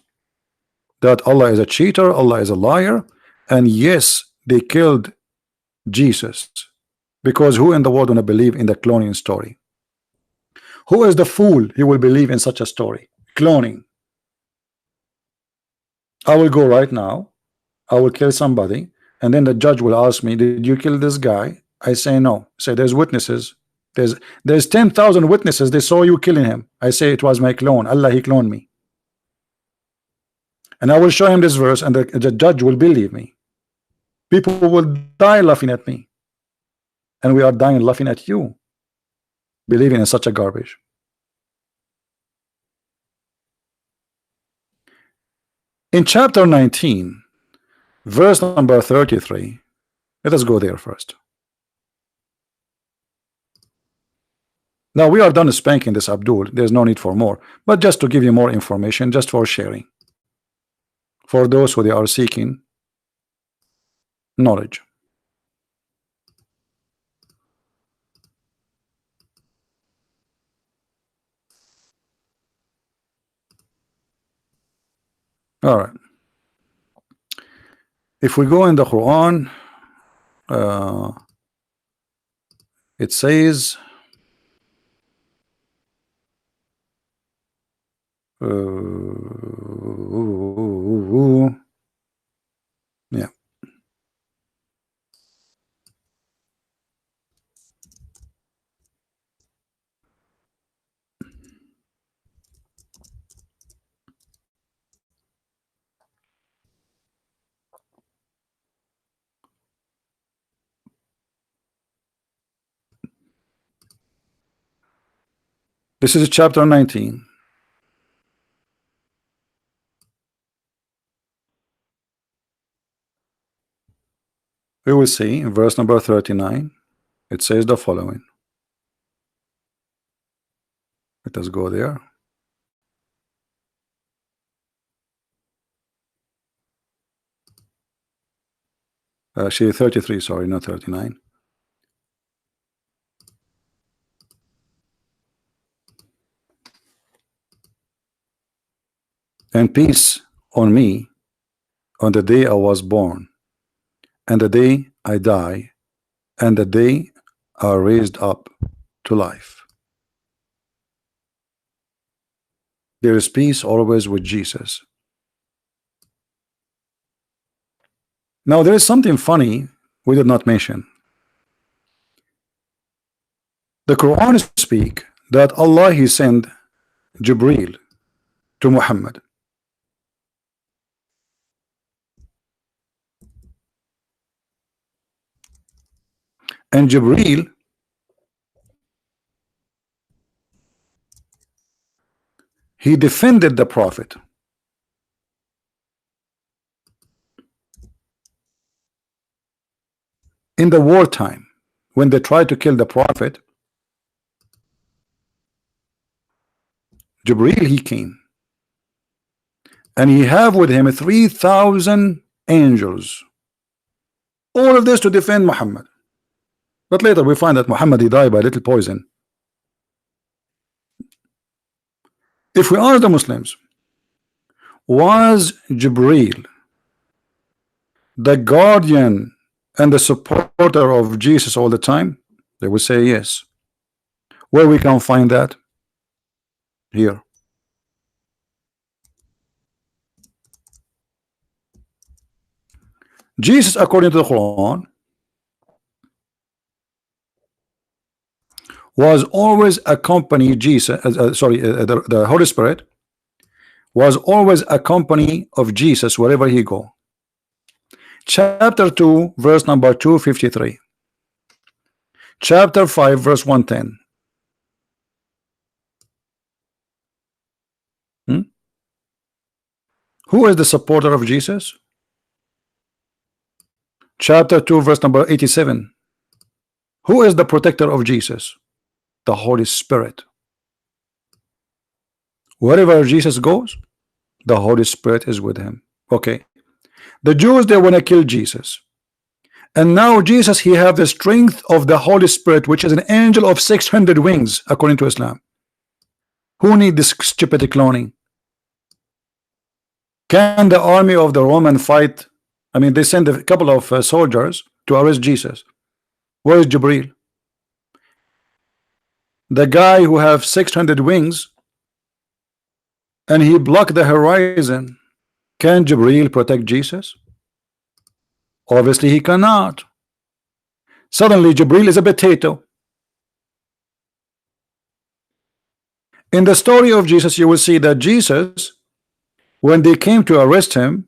Speaker 1: that Allah is a cheater, Allah is a liar, and yes, they killed Jesus, because who in the world wanna believe in the cloning story? Who is the fool he will believe in such a story? Cloning. I will go right now, I will kill somebody, and then the judge will ask me, did you kill this guy? I say no. Say there's witnesses. There's 10,000 witnesses, they saw you killing him. I say it was my clone. Allah, he cloned me. And I will show him this verse, and the judge will believe me. People will die laughing at me, and we are dying laughing at you, believing in such a garbage. In chapter 19 verse number 33, let us go there first. Now we are done spanking this Abdul. There's no need for more, but just to give you more information, just for sharing, for those who they are seeking knowledge. All right. If we go in the Quran, it says yeah. This is chapter 19. We will see in verse number 39. It says the following. Let us go there. She 33, sorry, not 39. And peace on me on the day I was born, and the day I die, and the day I raised up to life. There is peace always with Jesus. Now there is something funny we did not mention. The Quran speak that Allah He sent Jibreel to Muhammad. And Jibreel he defended the Prophet. In the wartime, when they tried to kill the Prophet, Jibreel he came, and he have with him 3,000 angels. All of this to defend Muhammad. But later we find that Muhammad he died by little poison. If we ask the Muslims, was Jibreel the guardian and the supporter of Jesus all the time? They will say yes. Where we can find that? Here. Jesus, according to the Quran, was always accompany Jesus. The Holy Spirit was always accompany of Jesus wherever he go. Chapter 2, verse number 253. Chapter 5, verse 110. Who is the supporter of Jesus? Chapter 2, verse number 87. Who is the protector of Jesus? The Holy Spirit. Wherever Jesus goes, the Holy Spirit is with him. Okay. The Jews, they want to kill Jesus. And now Jesus, he have the strength of the Holy Spirit, which is an angel of 600 wings, according to Islam. Who need this stupid cloning? Can the army of the Roman fight? I mean, they send a couple of soldiers to arrest Jesus. Where is Jibreel? The guy who have 600 wings, and he blocked the horizon. Can Jibreel protect Jesus? Obviously he cannot. Suddenly Jibreel is a potato. In the story of Jesus, you will see that Jesus, when they came to arrest him,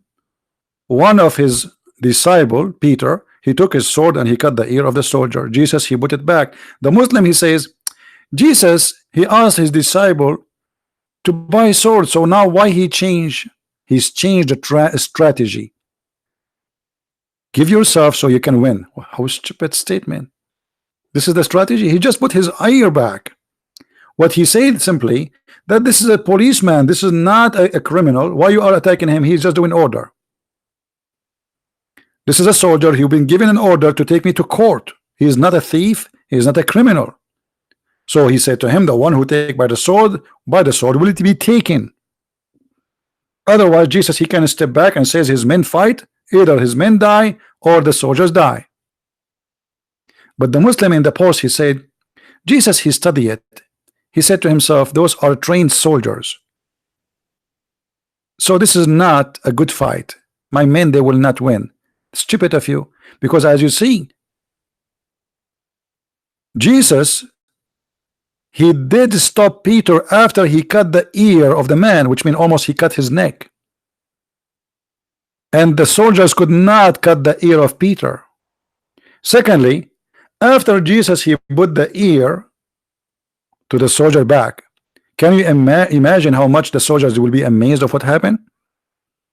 Speaker 1: one of his disciple, Peter, he took his sword and he cut the ear of the soldier. Jesus, he put it back. The Muslim, he says, Jesus, he asked his disciple to buy sword. So now why he changed? He's changed the strategy. Give yourself so you can win. How stupid statement. This is the strategy. He just put his ear back. What he said simply, that this is a policeman. This is not a criminal. Why you are attacking him? He's just doing order. This is a soldier. He's been given an order to take me to court. He is not a thief. He is not a criminal. So he said to him, the one who take by the sword will it be taken. Otherwise, Jesus, he can step back and says his men fight either his men die or the soldiers die. But the Muslim in the post, he said, Jesus, he studied it. He said to himself, those are trained soldiers. So this is not a good fight. My men, they will not win. Stupid of you. Because as you see, Jesus, he did stop Peter after he cut the ear of the man, which means almost he cut his neck. And the soldiers could not cut the ear of Peter. Secondly, after Jesus, he put the ear to the soldier back. Can you imagine how much the soldiers will be amazed of what happened?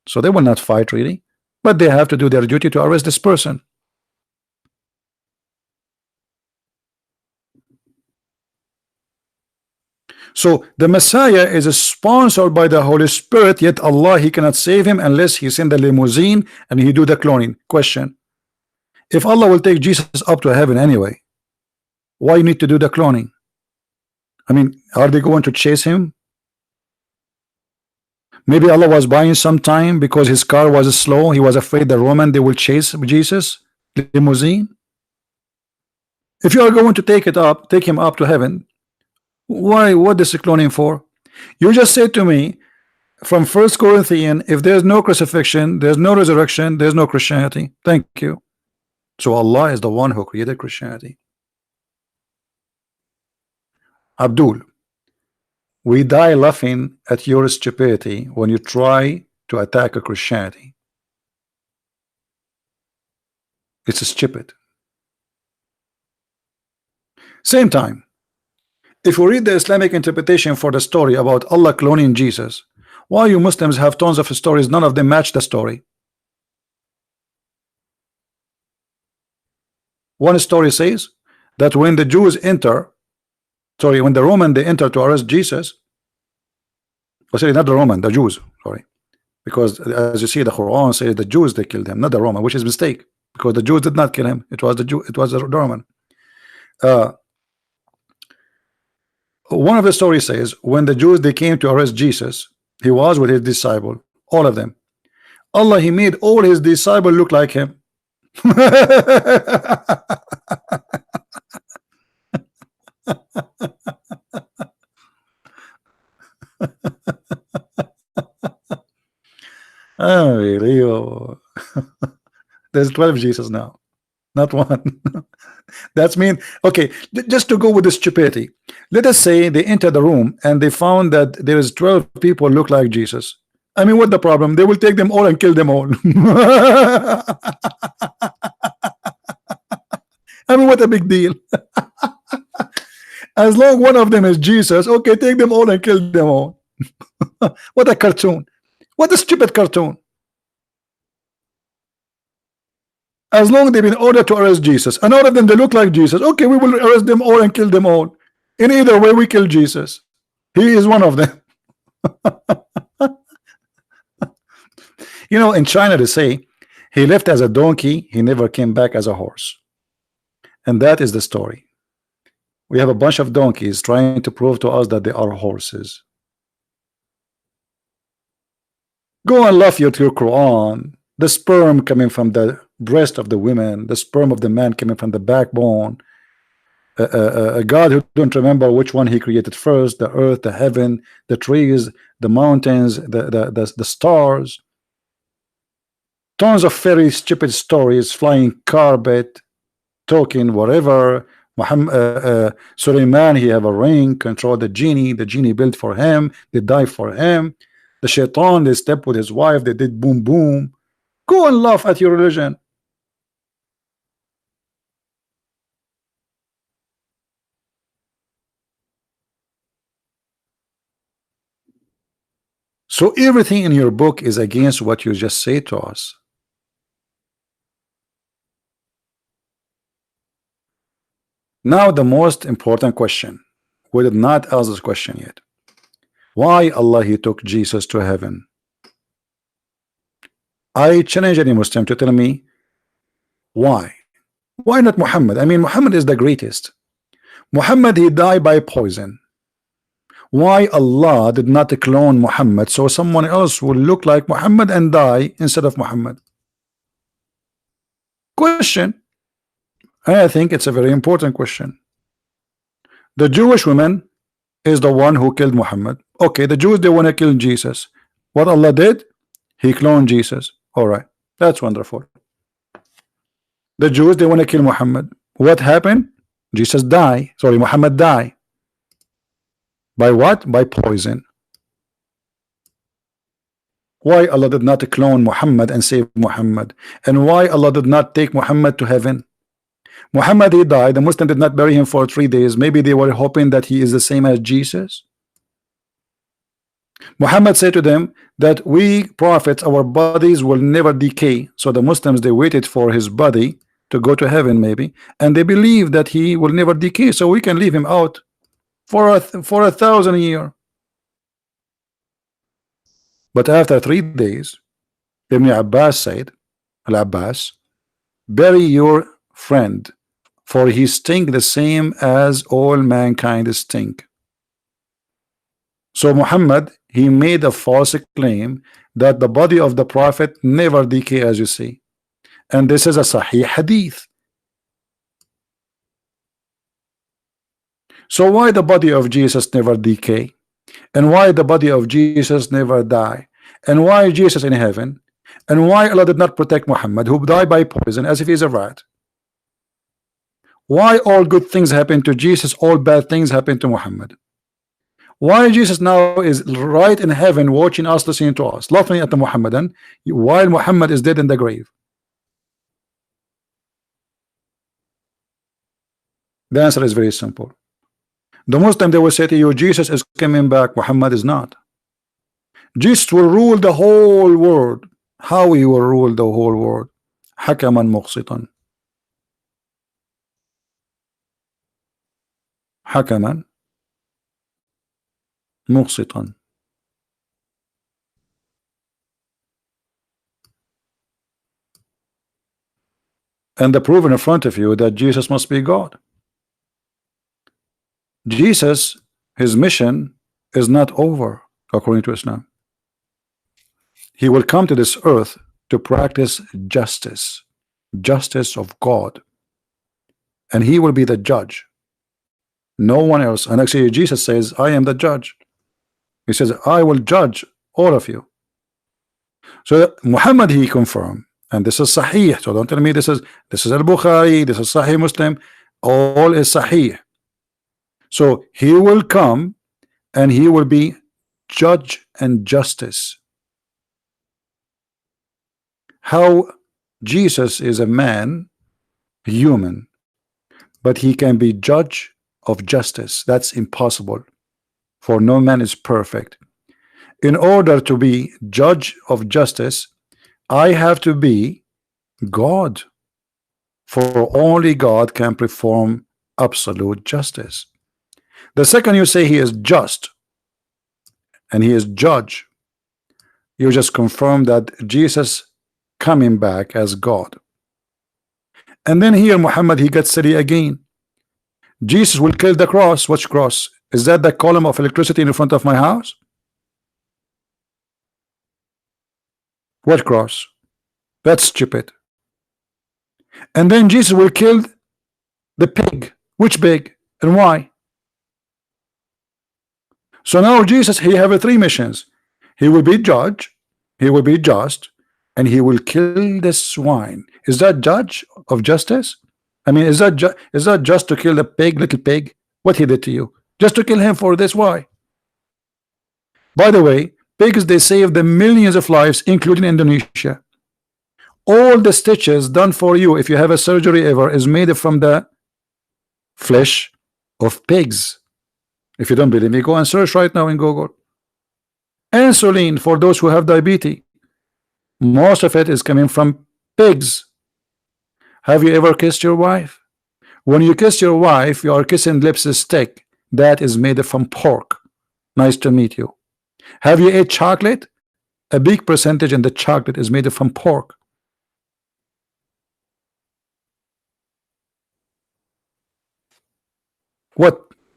Speaker 1: So they will not fight really, but they have to do their duty to arrest this person. So the Messiah is sponsored by the Holy Spirit, yet Allah, he cannot save him unless he send the limousine and he do the cloning. Question: if Allah will take Jesus up to heaven anyway, why you need to do the cloning? I mean, are they going to chase him? Maybe Allah was buying some time because his car was slow. He was afraid the Roman, they will chase Jesus limousine. If you are going to take him up to heaven, why? What is cloning for? You just said to me from 1 Corinthians, if there's no crucifixion, there's no resurrection, there's no Christianity. Thank you. So Allah is the one who created Christianity. Abdul, we die laughing at your stupidity when you try to attack a Christianity. It's stupid. Same time, if we read the Islamic interpretation for the story about Allah cloning Jesus, why you Muslims have tons of stories, none of them match the story. One story says that when the Jews enter, when the Roman they enter to arrest Jesus, sorry, not the Roman, the Jews, sorry, because as you see, the Quran says the Jews they killed him, not the Roman, which is a mistake, because the Jews did not kill him. It was the Jew, it was the Roman. One of the stories says when the Jews they came to arrest Jesus, he was with his disciple, all of them. Allah, he made all his disciples look like him. Unbelievable. There's 12 Jesus now, not one. That's mean. Okay, just to go with the stupidity, let us say they enter the room and they found that there is 12 people look like Jesus. I mean, what the problem? They will take them all and kill them all. I mean, what a big deal. As long one of them is Jesus, okay, take them all and kill them all. What a cartoon. What a stupid cartoon. As long as they've been ordered to arrest Jesus, and all of them they look like Jesus, okay, we will arrest them all and kill them all. In either way, we kill Jesus. He is one of them. You know, in China they say he left as a donkey, he never came back as a horse. And that is the story. We have a bunch of donkeys trying to prove to us that they are horses. Go and laugh at your Quran. The sperm coming from the breast of the women, the sperm of the man coming from the backbone. A God who don't remember which one he created first, the earth, the heaven, the trees, the mountains, the stars. Tons of very stupid stories, flying carpet, talking whatever. Suleiman, he have a ring, control the genie built for him, they die for him. The shaitan, they step with his wife, they did boom boom. Go and laugh at your religion. So everything in your book is against what you just say to us. Now the most important question. We did not ask this question yet. Why Allah he took Jesus to heaven? I challenge any Muslim to tell me why. Why not Muhammad? I mean, Muhammad is the greatest. Muhammad, he died by poison. Why Allah did not clone Muhammad so someone else will look like Muhammad and die instead of Muhammad? Question, and I think it's a very important question. The Jewish woman is the one who killed Muhammad. Okay, the Jews, they want to kill Jesus. What Allah did? He cloned Jesus. All right, that's wonderful. The Jews, they want to kill Muhammad. What happened? Jesus died. Sorry, Muhammad died. By what? By poison. Why Allah did not clone Muhammad and save Muhammad? And why Allah did not take Muhammad to heaven? Muhammad, he died. The Muslim did not bury him for 3 days. Maybe they were hoping that he is the same as Jesus. Muhammad said to them that we prophets, our bodies will never decay. So the Muslims, they waited for his body to go to heaven maybe, and they believe that he will never decay, so we can leave him out for a 1,000 years. But after 3 days, Ibn Abbas said, Al-Abbas, bury your friend, for he stink the same as all mankind stink. So Muhammad, he made a false claim that the body of the prophet never decay, as you see, and this is a Sahih hadith. So why the body of Jesus never decay, and why the body of Jesus never die, and why Jesus in heaven, and why Allah did not protect Muhammad, who died by poison as if he's a rat? Why all good things happen to Jesus, all bad things happen to Muhammad? Why Jesus now is right in heaven watching us, listening to us, laughing at the Muhammadan, while Muhammad is dead in the grave? The answer is very simple. The Muslim, they will say to you, Jesus is coming back, Muhammad is not. Jesus will rule the whole world. How he will rule the whole world? Hakaman muqsitan. Hakaman muqsitan. And the proof in front of you that Jesus must be God. Jesus, his mission is not over according to Islam. He will come to this earth to practice justice, justice of God, and he will be the judge, no one else. And actually Jesus says, I am the judge. He says, I will judge all of you. So Muhammad, he confirmed, and this is Sahih. So don't tell me this is Al-Bukhari, this is Sahih Muslim, all is Sahih. So he will come and he will be judge and justice. How Jesus is a man, human, but he can be judge of justice? That's impossible, for no man is perfect. In order to be judge of justice, I have to be God, for only God can perform absolute justice. The second you say he is just and he is judge, you just confirm that Jesus coming back as God. And then here Muhammad, he gets silly again. Jesus will kill the cross. Which cross? Is that the column of electricity in front of my house? What cross? That's stupid. And then Jesus will kill the pig. Which pig and why? So now Jesus, he have 3 missions. He will be judge, he will be just, and he will kill the swine. Is that judge of justice? I mean, is that just to kill the pig, little pig? What he did to you? Just to kill him for this? Why? By the way, pigs, they save the millions of lives, including Indonesia. All the stitches done for you, if you have a surgery ever, is made from the flesh of pigs. If you don't believe me, go and search right now in Google. Insulin for those who have diabetes, most of it is coming from pigs. Have you ever kissed your wife? When you kiss your wife, you are kissing lipstick that is made from pork. Nice to meet you. Have you ate chocolate? A big percentage in the chocolate is made from pork.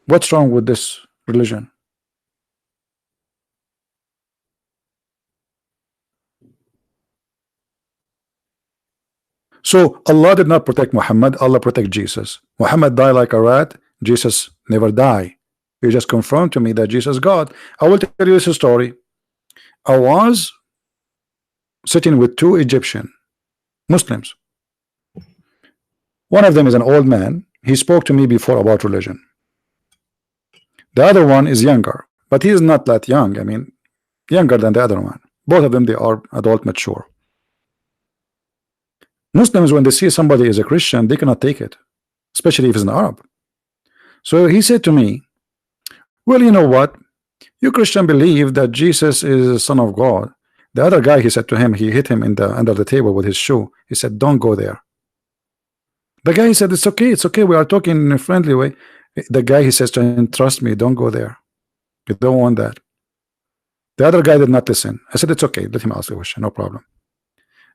Speaker 1: What's wrong with this religion? So Allah did not protect Muhammad, Allah protect Jesus. Muhammad died like a rat, Jesus never die. You just confirmed to me that Jesus is God. I will tell you this story. I was sitting with two Egyptian Muslims. One of them is an old man. He spoke to me before about religion. The other one is younger, but he is not that young. I mean, younger than the other one. Both of them, they are adult mature. Muslims, when they see somebody is a Christian, they cannot take it, especially if it's an Arab. So he said to me, well, you know what? You Christian believe that Jesus is the Son of God. The other guy, he said to him, he hit him in the under the table with his shoe. He said, don't go there. The guy, he said, it's okay, we are talking in a friendly way. The guy, he says to him, trust me, don't go there. You don't want that. The other guy did not listen. I said, it's okay, let him ask the question, no problem.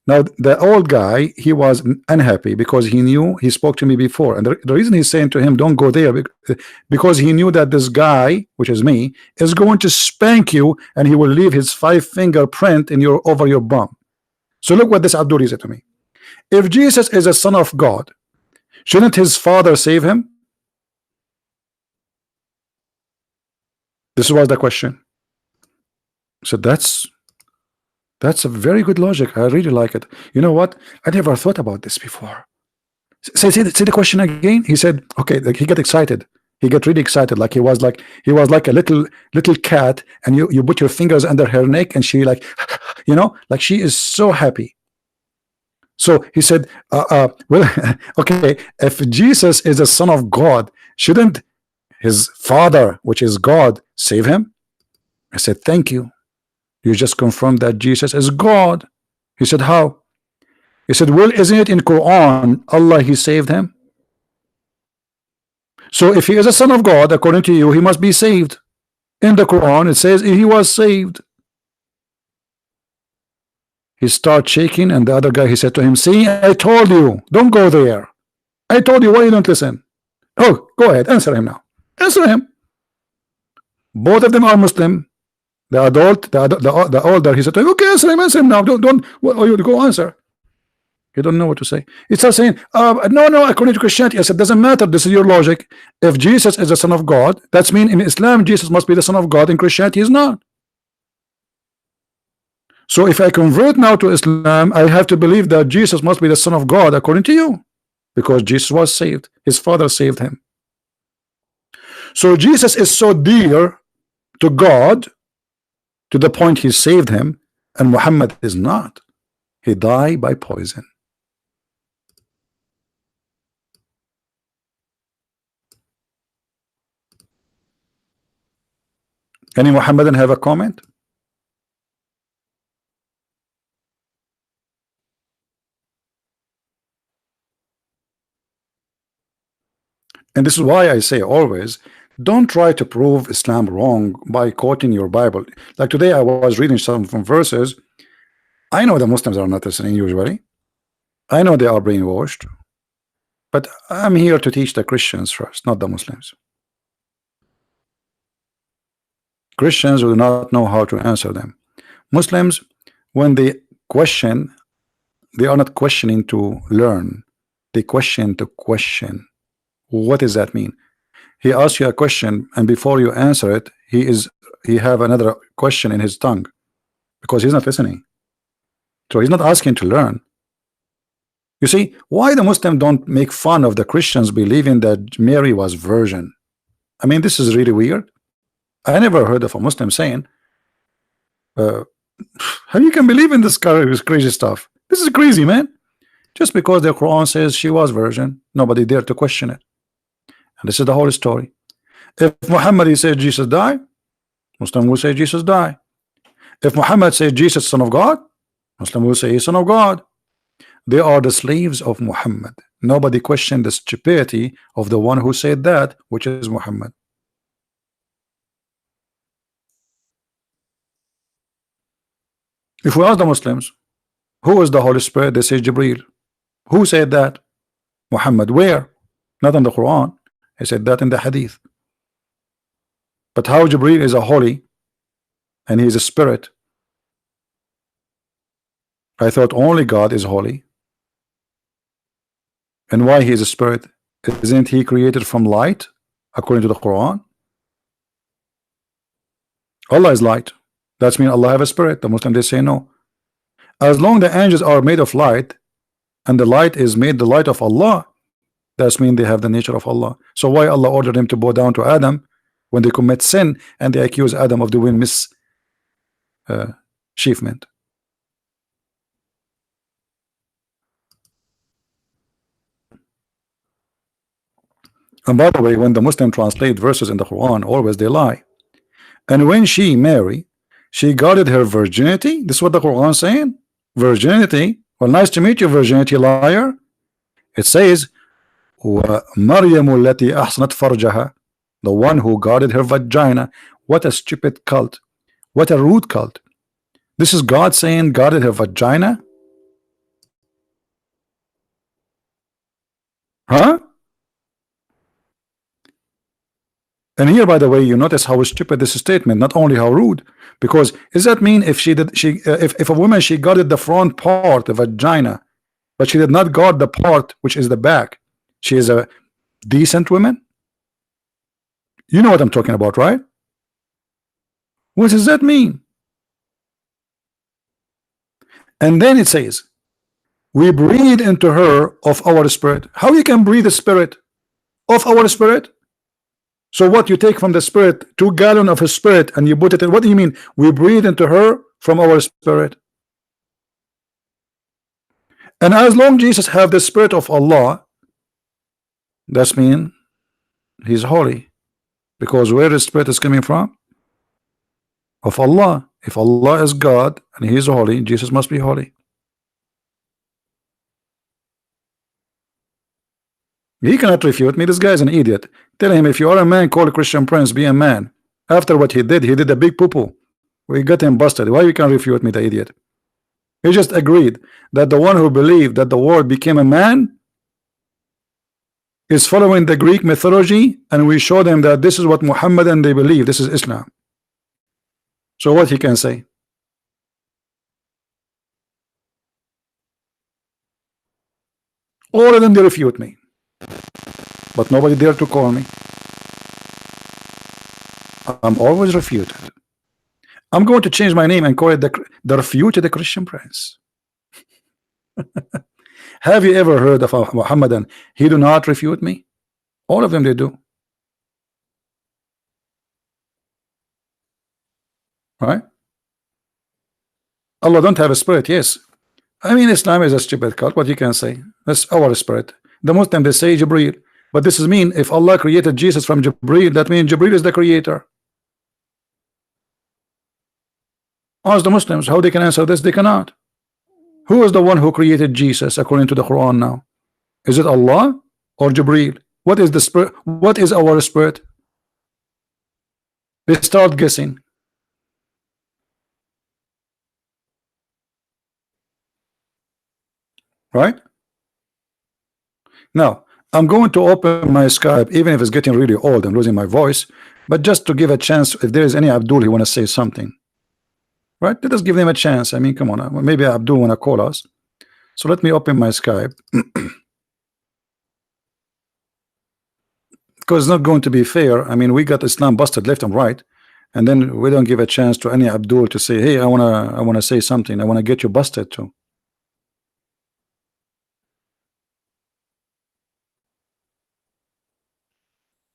Speaker 1: Now the old guy, he was unhappy because he knew, he spoke to me before, and the reason he's saying to him don't go there, because he knew that this guy, which is me, is going to spank you, and he will leave his 5-finger print in your over your bum. So look what this Abdul said to me. If Jesus is a son of God, shouldn't his father save him? This was the question. So that's a very good logic. I really like it. You know what? I never thought about this before. Say the question again. He said, okay, like he got excited. He got really excited, like he was like a little cat, and you put your fingers under her neck, and she like, you know, like she is so happy. So he said, well, okay, if Jesus is the son of God, shouldn't his father, which is God, save him? I said, thank you. You just confirmed that Jesus is God. He said, how? He said, well, isn't it in Quran, Allah, he saved him? So if he is a son of God, according to you, he must be saved. In the Quran, it says he was saved. He started shaking, and the other guy, he said to him, see, I told you, don't go there. I told you, why you don't listen? Oh, go ahead, answer him now. Answer him. Both of them are Muslim. The adult, the older, he said to him, okay, answer him now. Don't you go answer. You don't know what to say. It starts saying, no, according to Christianity. I said, doesn't matter. This is your logic. If Jesus is the son of God, that's mean in Islam, Jesus must be the son of God. In Christianity, is not. So if I convert now to Islam, I have to believe that Jesus must be the son of God, according to you, because Jesus was saved. His father saved him. So Jesus is so dear to God, to the point he saved him, and Muhammad is not. He died by poison. Any Muhammadan have a comment? And this is why I say always, don't try to prove Islam wrong by quoting your Bible. Like today I was reading some from verses. I know the Muslims are not listening usually. I know they are brainwashed. But I'm here to teach the Christians first, not the Muslims. Christians will not know how to answer them. Muslims, when they question, they are not questioning to learn. They question to question. What does that mean? He asks you a question, and before you answer it, he have another question in his tongue, because he's not listening. So he's not asking to learn. You see, why the Muslims don't make fun of the Christians believing that Mary was virgin? I mean, this is really weird. I never heard of a Muslim saying, how you can believe in this crazy stuff? This is crazy, man. Just because the Quran says she was virgin, nobody dare to question it. And this is the whole story. If Muhammad says Jesus died, Muslim will say Jesus died. If Muhammad says Jesus son of God, Muslim will say he's son of God. They are the slaves of Muhammad. Nobody questioned the stupidity of the one who said that, which is Muhammad. If we ask the Muslims, who is the Holy Spirit? They say Jibreel. Who said that? Muhammad. Where? Not in the Quran. He said that in the Hadith. But how Jibreel is a holy and he is a spirit? I thought only God is holy. And why he is a spirit? Isn't he created from light according to the Quran? Allah is light. That's mean Allah have a spirit. The Muslim, they say no. As long the angels are made of light, and the light is made the light of Allah, that's mean they have the nature of Allah. So why Allah ordered them to bow down to Adam when they commit sin and they accuse Adam of doing mischievement? And by the way, when the Muslim translate verses in the Quran, always they lie. And when she married, she guarded her virginity. This is what the Quran is saying. Virginity. Well, nice to meet you, virginity, liar. It says, وَمَرْيَمُ الَّتِي أَحْصَنَتْ فَرْجَهَا, the one who guarded her vagina. What a stupid cult. What a rude cult. This is God saying guarded her vagina? Huh? And here, by the way, you notice how stupid this statement, not only how rude, because does that mean if if a woman, she guarded the front part, the vagina, but she did not guard the part which is the back, she is a decent woman? You know what I'm talking about, right? What does that mean? And then it says, we breathe into her of our spirit. How you can breathe the spirit of our spirit? So what, you take from the spirit 2 gallons of a spirit and you put it in? What do you mean we breathe into her from our spirit? And as long Jesus have the spirit of Allah, that's mean he's holy, because where the spirit is coming from? Of Allah. If Allah is God and he is holy, Jesus must be holy. He cannot refute me. This guy is an idiot. Tell him, if you are a man, call a Christian Prince, be a man. After what he did a big poo-poo. We got him busted. Why you can refute me, the idiot? He just agreed that the one who believed that the word became a man is following the Greek mythology, and we show them that this is what Muhammad and they believe. This is Islam. So what he can say? All of them, they refute me, but nobody dare to call me. I'm always refuted. I'm going to change my name and call it the refuted Christian Prince. Have you ever heard of a Muhammadan? He do not refute me. All of them, they do. Right? Allah don't have a spirit. Yes, I mean, Islam is a stupid cult. What you can say? That's our spirit. The Muslim, they say Jibreel, but this is mean if Allah created Jesus from Jibreel, that means Jibreel is the creator. Ask the Muslims how they can answer this. They cannot. Who is the one who created Jesus according to the Quran now? Is it Allah or Jibreel? What is the spirit? What is our spirit? They start guessing. Right? Now, I'm going to open my Skype, even if it's getting really old, I'm losing my voice, but just to give a chance, if there is any Abdul who want to say something. Right? Let us give them a chance. I mean, come on. Maybe Abdul want to call us. So let me open my Skype. Because it's not going to be fair. I mean, we got Islam busted left and right, and then we don't give a chance to any Abdul to say, hey, I wanna say something. I want to get you busted too.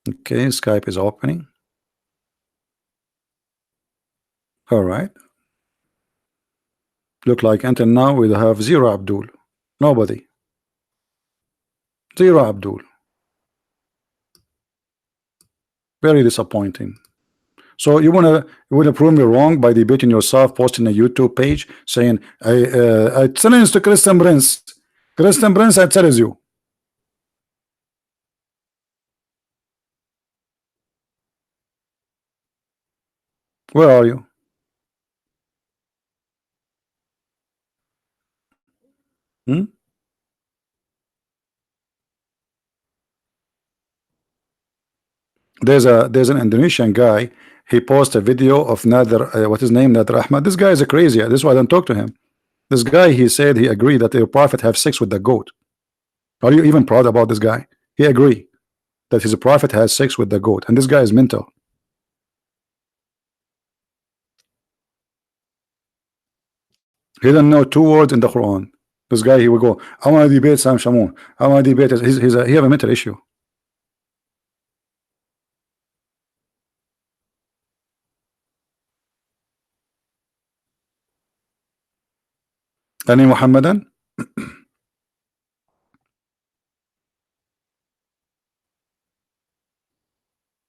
Speaker 1: Okay, Skype is opening. All right. Look like until now we have 0 Abdul. Nobody. 0 Abdul. Very disappointing. So you wanna prove me wrong by debating yourself, posting a YouTube page saying I challenge to Christian Prince. Christian Prince, I challenge you. Where are you? There's an Indonesian guy. He posted a video of Nader, what his name, Nader Ahmad. This guy is a crazy. This is why I don't talk to him. This guy, he said he agreed that the prophet have sex with the goat. Are you even proud about this guy? He agree that his prophet has sex with the goat, and this guy is mental. He doesn't know 2 words in the Quran. This guy, he will go, I want to debate Sam Shamoun. I want to debate. He have a mental issue. Any Muhammadan?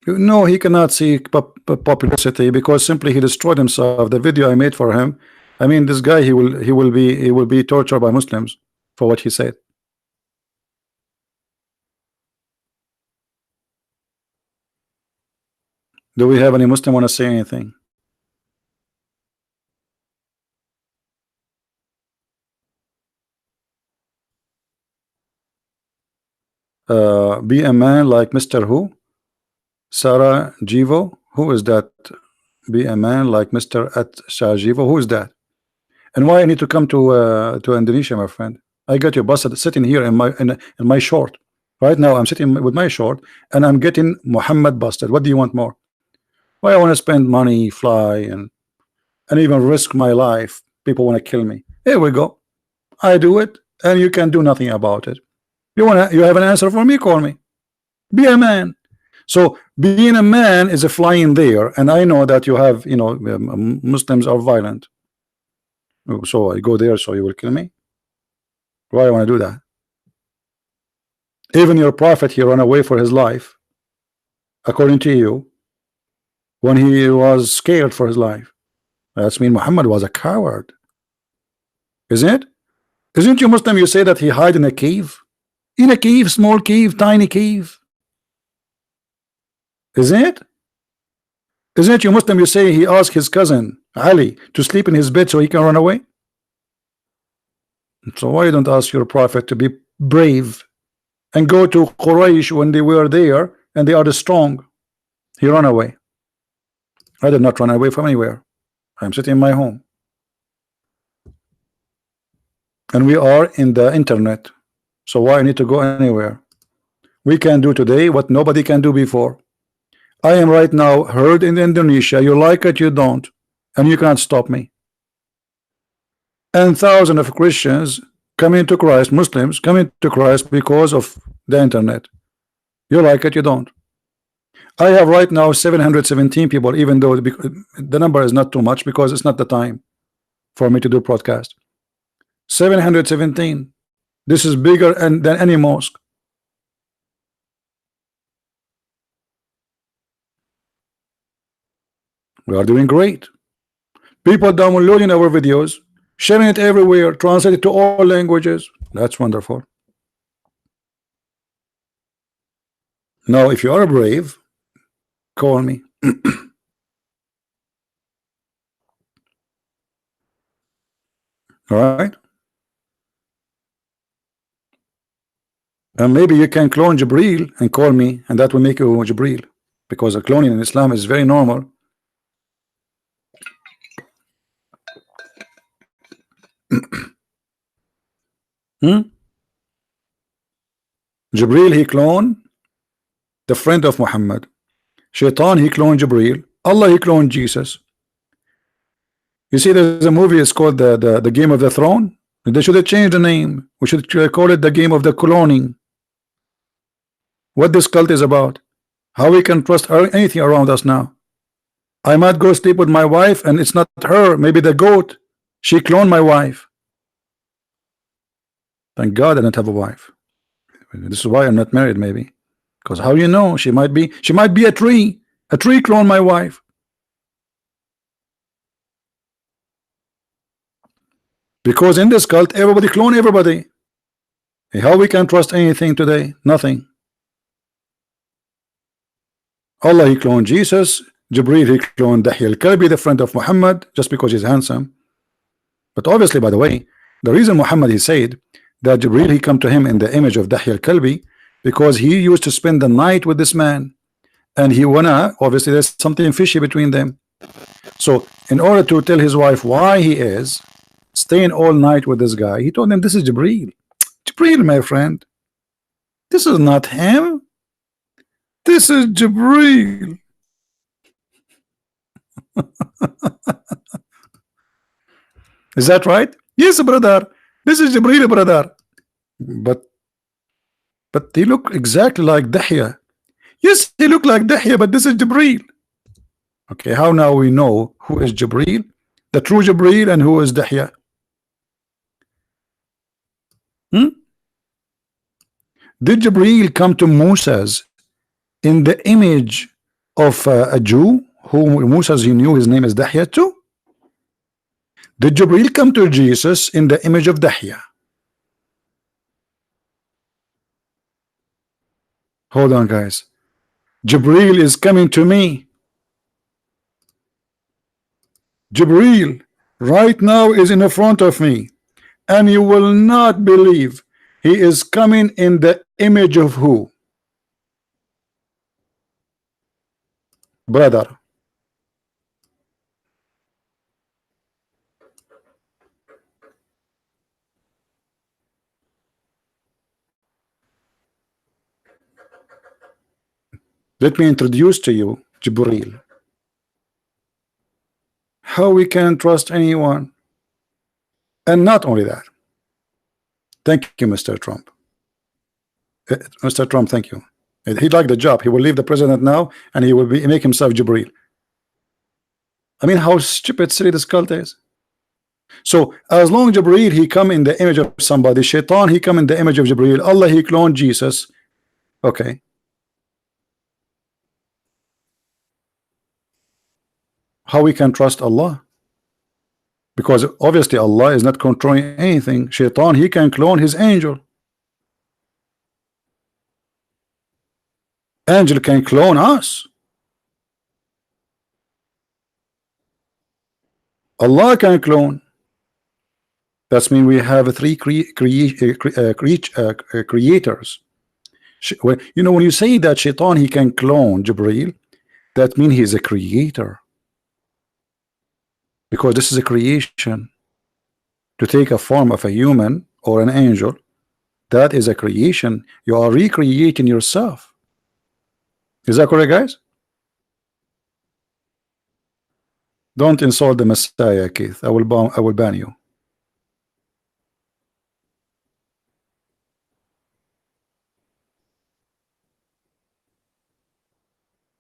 Speaker 1: No, he cannot see publicity because simply he destroyed himself. The video I made for him, I mean, this guy, he will be tortured by Muslims for what he said. Do we have any Muslim want to say anything? Be a man like Mr. Who? Sarah Jivo? Who is that? Be a man like Mr. at Shajivo? Who is that? And why I need to come to Indonesia, my friend? I got you busted sitting here in my short. Right now I'm sitting with my short and I'm getting Muhammad busted. What do you want more? Why I want to spend money, fly, and even risk my life? People want to kill me. Here we go. I do it, and you can do nothing about it. You have an answer for me? Call me. Be a man. So being a man is a flying there, and I know that you have, Muslims are violent. So I go there, so you will kill me. Why I want to do that? Even your prophet, he ran away for his life, according to you, when he was scared for his life. That's mean Muhammad was a coward, isn't it? Isn't you Muslim? You say that he hid in a cave, small cave, tiny cave. Isn't it? Isn't it you Muslim? You say he asked his cousin Ali to sleep in his bed so he can run away. So why don't ask your prophet to be brave and go to Quraysh when they were there and they are strong? He ran away. I did not run away from anywhere. I'm sitting in my home. And we are in the internet. So why I need to go anywhere? We can do today what nobody can do before. I am right now heard in Indonesia. You like it, you don't, and you can't stop me. And thousands of Christians coming to Christ, Muslims coming to Christ because of the internet. You like it, you don't. I have right now 717 people, even though the number is not too much because it's not the time for me to do broadcast. 717. This is bigger than any mosque. We are doing great. People downloading our videos, sharing it everywhere, translated to all languages. That's wonderful. Now, if you are brave, call me. All right. And maybe you can clone Jibril and call me, and that will make you Jibril, because the cloning in Islam is very normal. Jibril, he cloned the friend of Muhammad. Shaitan, he cloned Jibril. Allah, he cloned Jesus. You see, there's a movie, it's called the Game of the Throne. They should have changed the name. We should call it the Game of the Cloning. What this cult is about, how we can trust anything around us now. I might go sleep with my wife and it's not her, maybe the goat. She cloned my wife. Thank God I don't have a wife. This is why I'm not married, maybe. Because how you know? She might be a tree. A tree cloned my wife. Because in this cult, everybody clone everybody. How we can trust anything today? Nothing. Allah, he cloned Jesus. Jibril, he cloned Dahya al-Kalbi, the friend of Muhammad, just because he's handsome. But obviously, by the way, the reason Muhammad, he said that Jibril, he come to him in the image of Dahya al-Kalbi, because he used to spend the night with this man, and he wanna, obviously there's something fishy between them. So in order to tell his wife why he is staying all night with this guy, he told him, this is Jibril. Jibril, my friend. This is not him. This is Jibril. Is that right? Yes, brother. This is Jibril, brother. But they look exactly like Dahya. Yes, he look like Dahya, but this is Jibril. Okay, how now we know who is Jibril, the true Jibril, and who is Dahya? Did Jibril come to Moses in the image of a Jew who Moses he knew his name is Dahya too? Did Jibril come to Jesus in the image of Dahya? Hold on, guys. Jibril is coming to me. Jibril right now is in the front of me, and you will not believe he is coming in the image of who? Brother. Let me introduce to you Jibril. How we can trust anyone? And not only that. Thank you, Mr. Trump. Mr. Trump, thank you. He liked the job. He will leave the president now, and he will make himself Jibril. I mean, how stupid, silly this cult is. So as long Jibril he come in the image of somebody, Shaitan he come in the image of Jibril, Allah he cloned Jesus. Okay. How we can trust Allah? Because obviously Allah is not controlling anything. Shaitan he can clone his angel. Angel can clone us. Allah can clone. That means we have three creators. You know, when you say that Shaitan he can clone Jibril, that means he is a creator. Because this is a creation. To take a form of a human or an angel, that is a creation. You are recreating yourself. Is that correct, guys? Don't insult the Messiah, Keith. I will ban you.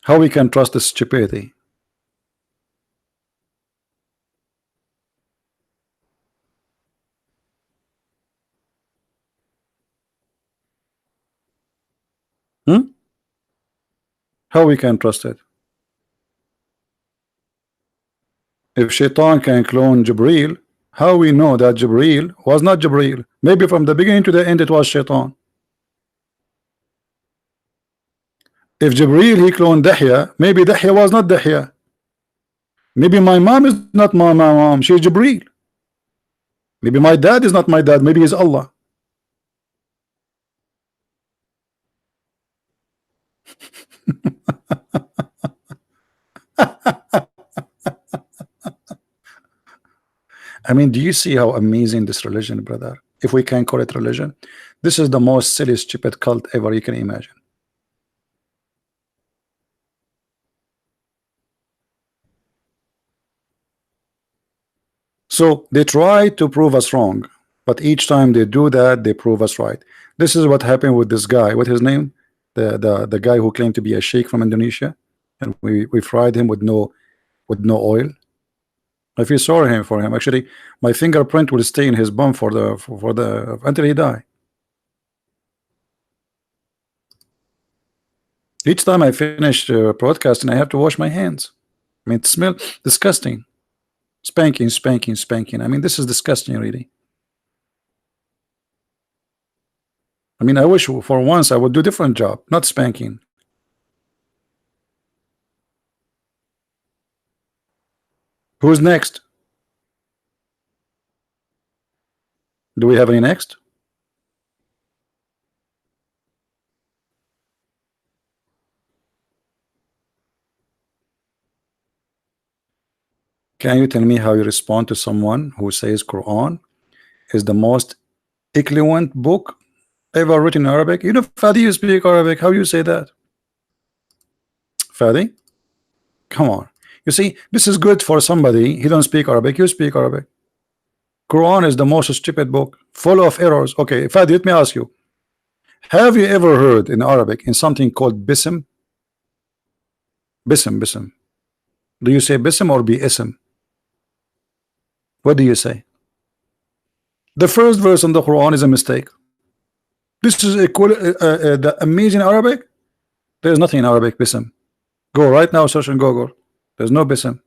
Speaker 1: How we can trust this stupidity? How we can trust it? If Shaitan can clone Jibril, how we know that Jibril was not Jibril? Maybe from the beginning to the end it was Shaitan. If Jibril he cloned Dahya, maybe Dahya was not Dahya. Maybe my mom is not my mom, she is Jibril. Maybe my dad is not my dad, maybe he's Allah. I mean, do you see how amazing this religion, brother? If we can call it religion, this is the most silly, stupid cult ever you can imagine. So they try to prove us wrong, but each time they do that, they prove us right. This is what happened with this guy. What's his name? The guy who claimed to be a sheikh from Indonesia, and we fried him with no oil. If you saw him for him, actually, my fingerprint will stay in his bum for the until he die. Each time I finish broadcasting, I have to wash my hands. I mean, it smells disgusting. Spanking, spanking, spanking. I mean, this is disgusting, really. I mean, I wish for once I would do a different job, not spanking. Who's next? Do we have any next? Can you tell me how you respond to someone who says Quran is the most eloquent book ever written in Arabic? You know, Fadi, you speak Arabic. How you say that? Fadi? Come on. You see, this is good for somebody. He don't speak Arabic. You speak Arabic. Quran is the most stupid book, full of errors. Okay, Fadi, let me ask you. Have you ever heard in Arabic in something called bism? Bism, bism. Do you say bism or bi-ism? What do you say? The first verse in the Quran is a mistake. This is the amazing Arabic. There is nothing in Arabic bism. Go right now, search in Google. There's no bism.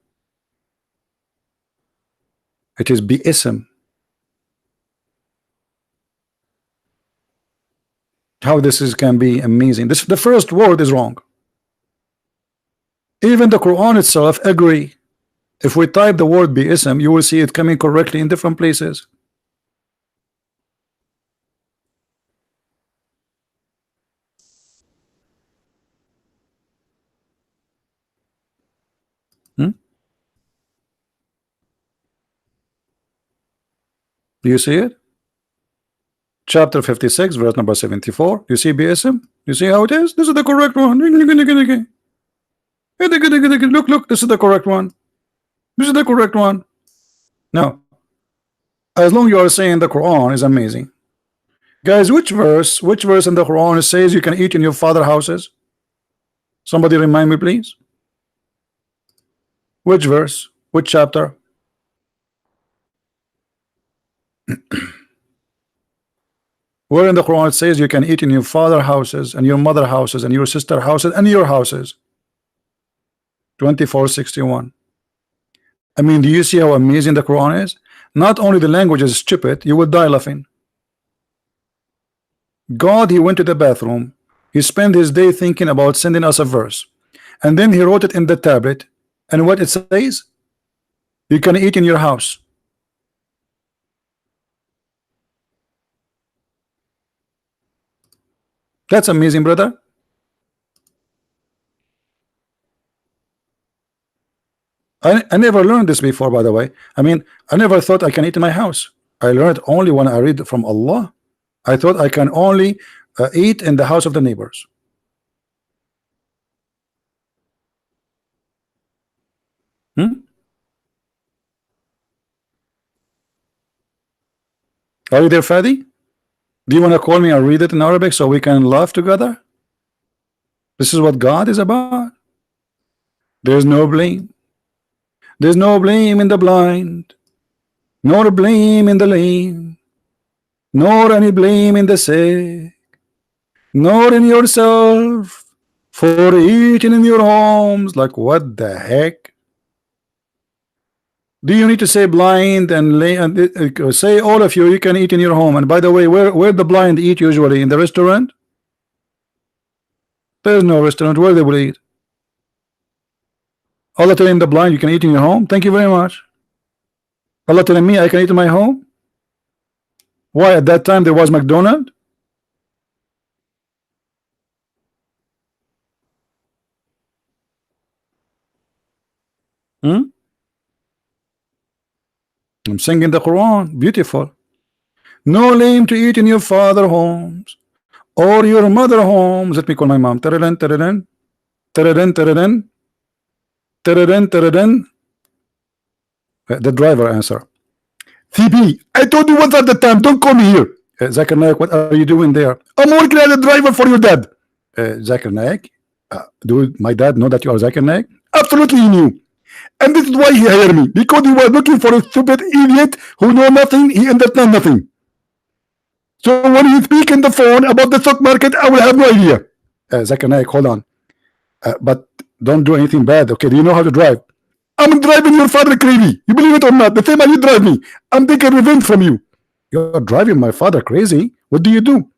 Speaker 1: It is bi-ism. How this is can be amazing. This the first word is wrong. Even the Quran itself agree. If we type the word bi-ism, you will see it coming correctly in different places. Do you see it? Chapter 56, verse number 74. You see bi-ism? You see how it is? This is the correct one. Look, look, this is the correct one. This is the correct one. Now, as long you are saying the Quran is amazing. Guys, which verse in the Quran says you can eat in your father's houses? Somebody remind me, please. Which verse? Which chapter? Where in the Quran it says you can eat in your father's houses and your mother's houses and your sister's houses and your houses? 2461. I mean, do you see how amazing the Quran is? Not only the language is stupid, you will die laughing. God, he went to the bathroom, he spent his day thinking about sending us a verse, and then he wrote it in the tablet, and what it says, you can eat in your house. That's amazing, brother. I never learned this before, by the way. I mean, I never thought I can eat in my house. I learned only when I read from Allah. I thought I can only eat in the house of the neighbors. Are you there, Fadi? Do you want to call me and read it in Arabic so we can laugh together? This is what God is about. There's no blame. There's no blame in the blind, nor blame in the lame, nor any blame in the sick, nor in yourself for eating in your homes. Like, what the heck? Do you need to say blind and lay and say all of you can eat in your home? And by the way, where the blind eat usually? In the restaurant? There's no restaurant where they will eat. Allah telling the blind you can eat in your home. Thank you very much. Allah telling me I can eat in my home. Why at that time there was McDonald's? I'm singing the Quran. Beautiful. No lame to eat in your father homes or your mother homes. Let me call my mom. Taradan, taradan, taradan, taradan, taradan, taradan. The driver answer. CP, I told you once at the time, don't call me here. Zakir Naik, what are you doing there? I'm working as a driver for your dad. Zakir Naik, do my dad know that you are Zakir Naik? Absolutely he knew. And this is why he hired me, because he was looking for a stupid idiot who know nothing, he understands nothing. So when you speak in the phone about the stock market, I will have no idea. Zakir Naik, hold on. But don't do anything bad, okay? Do you know how to drive? I'm driving your father crazy. You believe it or not? The same as you drive me. I'm taking revenge from you. You're driving my father crazy? What do you do?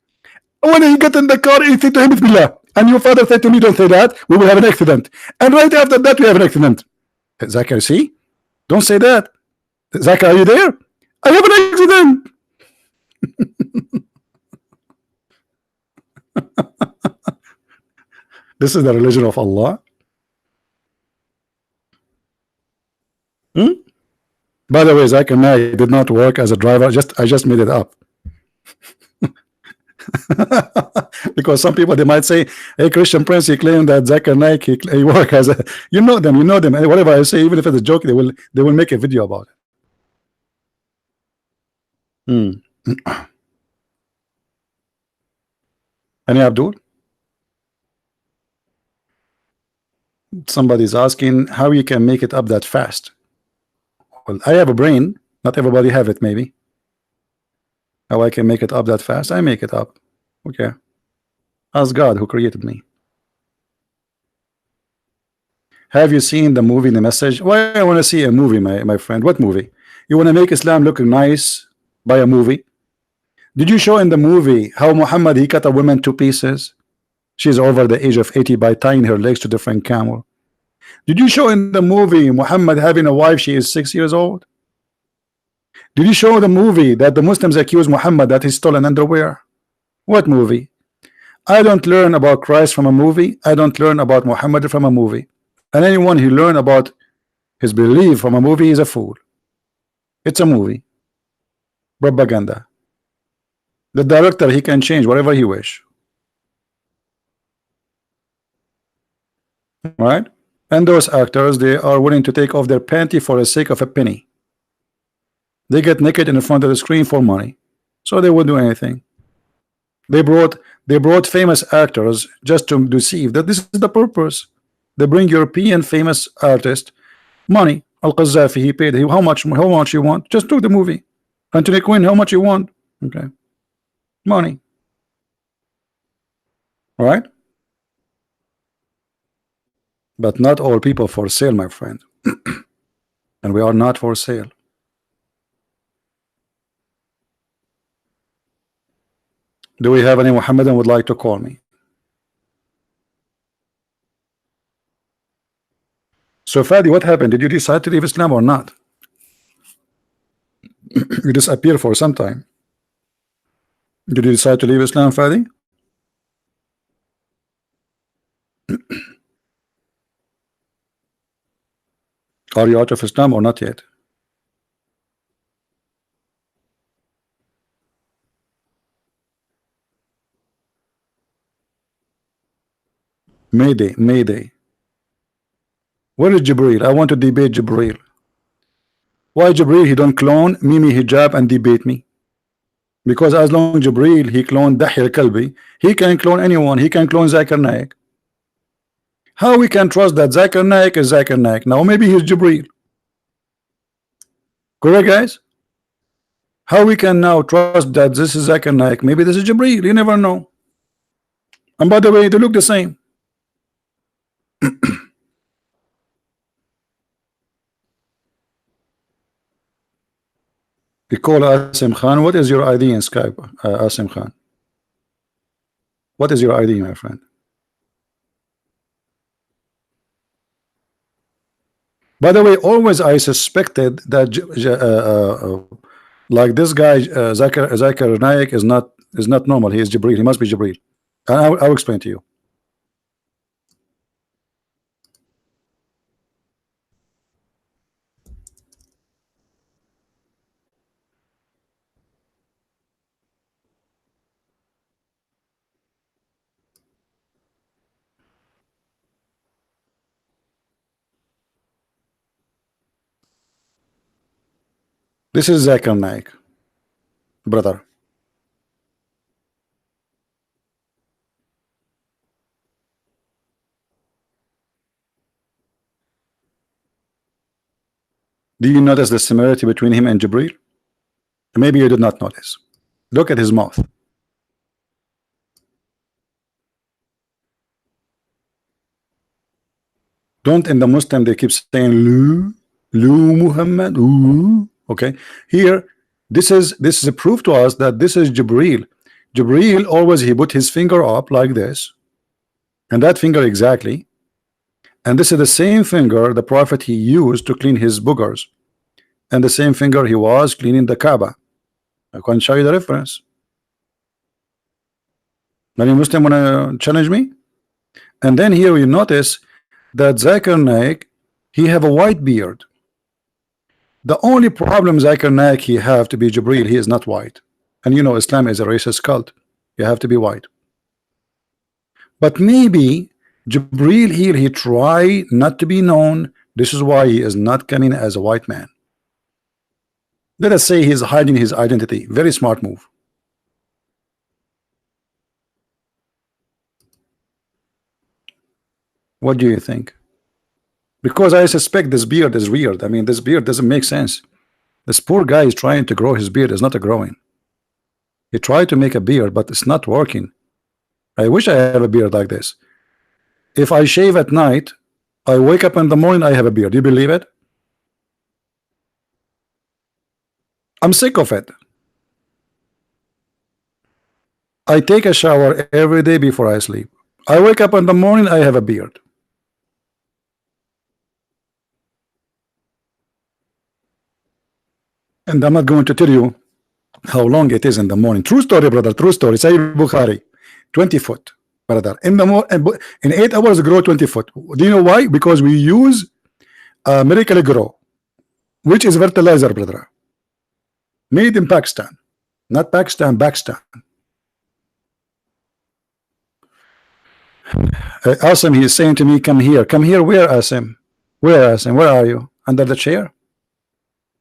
Speaker 1: When he got in the car, he said to him, Bismillah. And your father said to me, don't say that. We will have an accident. And right after that, we have an accident. Zakir, see? Don't say that. Zakir, are you there? I have an accident. This is the religion of Allah. By the way, Zakir Naik did not work as a driver. I just made it up. Because some people they might say, "Hey, Christian Prince, he claimed that Zakir Naik he work as a," you know them, and whatever I say, even if it's a joke, they will make a video about it. Any Abdul? Somebody's asking how you can make it up that fast. Well, I have a brain. Not everybody have it. Maybe how I can make it up that fast? I make it up. Okay. Ask God who created me. Have you seen the movie The Message? Why I want to see a movie, my friend? What movie? You want to make Islam look nice by a movie? Did you show in the movie how Muhammad he cut a woman to pieces? She's over the age of 80 by tying her legs to different camel. Did you show in the movie Muhammad having a wife? She is 6 years old. Did you show the movie that the Muslims accuse Muhammad that he stole an underwear? What movie? I don't learn about Christ from a movie. I don't learn about Muhammad from a movie. And anyone who learn about his belief from a movie is a fool. It's a movie. Propaganda. The director, he can change whatever he wish. Right? And those actors, they are willing to take off their panty for the sake of a penny. They get naked in front of the screen for money. So they will do anything. They brought famous actors just to deceive that this is the purpose. They bring European famous artist money. Al-Qaddafi, he paid him how much you want? Just do the movie. Anthony Quinn, how much you want? Okay. Money. All right? But not all people for sale, my friend. And we are not for sale. Do we have any Muhammadan would like to call me? So Fadi, what happened? Did you decide to leave Islam or not? You disappear for some time. Did you decide to leave Islam, Fadi? Are you out of Islam or not yet? Mayday, Mayday. Where is Jibreel? I want to debate Jibreel. Why Jibreel he don't clone Mimi Hijab and debate me? Because as long as Jibreel he cloned Dahi al-Kalbi, he can clone anyone. He can clone Zakir Naik. How we can trust that Zakir Naik is Zakir Naik? Now maybe he's Jibreel. Correct, guys? How we can now trust that this is Zakir Naik? Maybe this is Jibreel. You never know. And by the way, they look the same. We call Asim Khan. What is your ID in Skype, Asim Khan? What is your ID, my friend? By the way, always I suspected that like this guy Zakir Naik is not normal. He is Jibreel. He must be Jibreel. And I'll explain to you. This is Zakir Naik, brother. Do you notice the similarity between him and Jibreel? Maybe you did not notice. Look at his mouth. Don't in the Muslim they keep saying Lu Muhammad. Ooh. Okay, here this is a proof to us that this is Jibreel. Jibreel always he put his finger up like this, and that finger exactly, and this is the same finger the Prophet he used to clean his boogers, and the same finger he was cleaning the Kaaba. I can show you the reference. Any Muslim wanna challenge me? And then here you notice that Zakir Naik he have a white beard. The only problem Zakir Naik he have to be Jibreel, he is not white. And you know Islam is a racist cult. You have to be white. But maybe Jibril here, he try not to be known. This is why he is not coming as a white man. Let us say he's hiding his identity. Very smart move. What do you think? Because I suspect this beard is weird. I mean, this beard doesn't make sense. This poor guy is trying to grow his beard. Is not a growing. He tried to make a beard, but it's not working. I wish I have a beard like this. If I shave at night, I wake up in the morning, I have a beard. Do you believe it? I'm sick of it. I take a shower every day before I sleep. I wake up in the morning, I have a beard. And I'm not going to tell you how long it is in the morning. True story, brother. True story. Sahih Bukhari, 20 foot, brother. In the in 8 hours, grow 20 foot. Do you know why? Because we use Miracle Grow, which is fertilizer, brother. Made in Pakistan, not Pakistan, Pakistan. Asim, he is saying to me, come here. Come here. Where, Asim? Where, Asim? Where are you? Under the chair?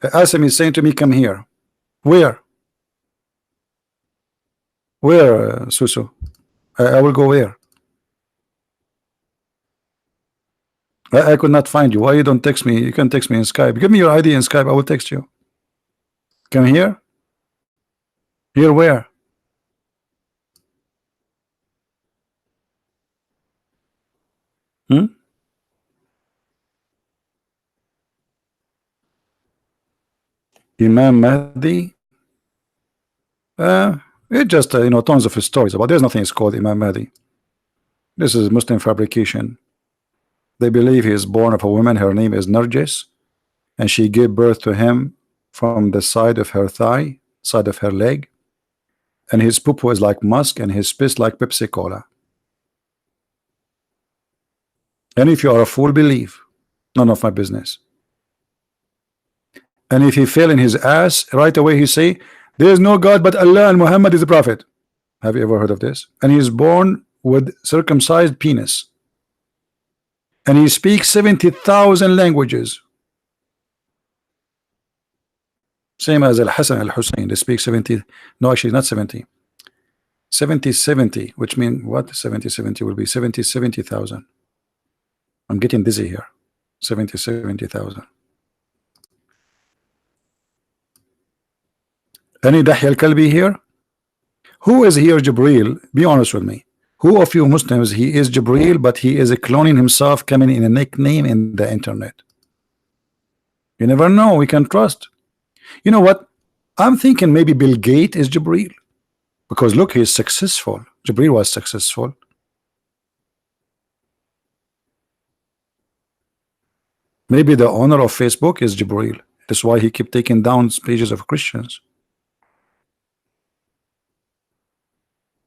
Speaker 1: Asim is saying to me, come here. Where? Where, Susu? I will go where? I could not find you. Why you don't text me? You can text me in Skype. Give me your ID in Skype. I will text you. Come here. Here where? Hmm? Imam Mahdi? It's just you know, tons of stories about. There's nothing is called Imam Mahdi. This is Muslim fabrication. They believe he is born of a woman. Her name is Narjis, and she gave birth to him from the side of her thigh, side of her leg, and his poop was like musk, and his piss like Pepsi Cola. And if you are a fool, believe. None of my business. And if he fell in his ass, right away he say, there is no God but Allah and Muhammad is the prophet. Have you ever heard of this? And he is born with circumcised penis. And he speaks 70,000 languages. Same as Al-Hassan Al-Hussein. They speak 70. No, actually not 70. 70, which means what? 70 will be 70,000. I'm getting dizzy here. 70,000. Any Dahya al-Kalbi here? Who is here Jibril? Be honest with me. Who of you Muslims, he is Jibril, but he is cloning himself, coming in a nickname in the internet? You never know. We can trust. You know what? I'm thinking maybe Bill Gates is Jibril. Because look, he is successful. Jibril was successful. Maybe the owner of Facebook is Jibril. That's why he kept taking down pages of Christians.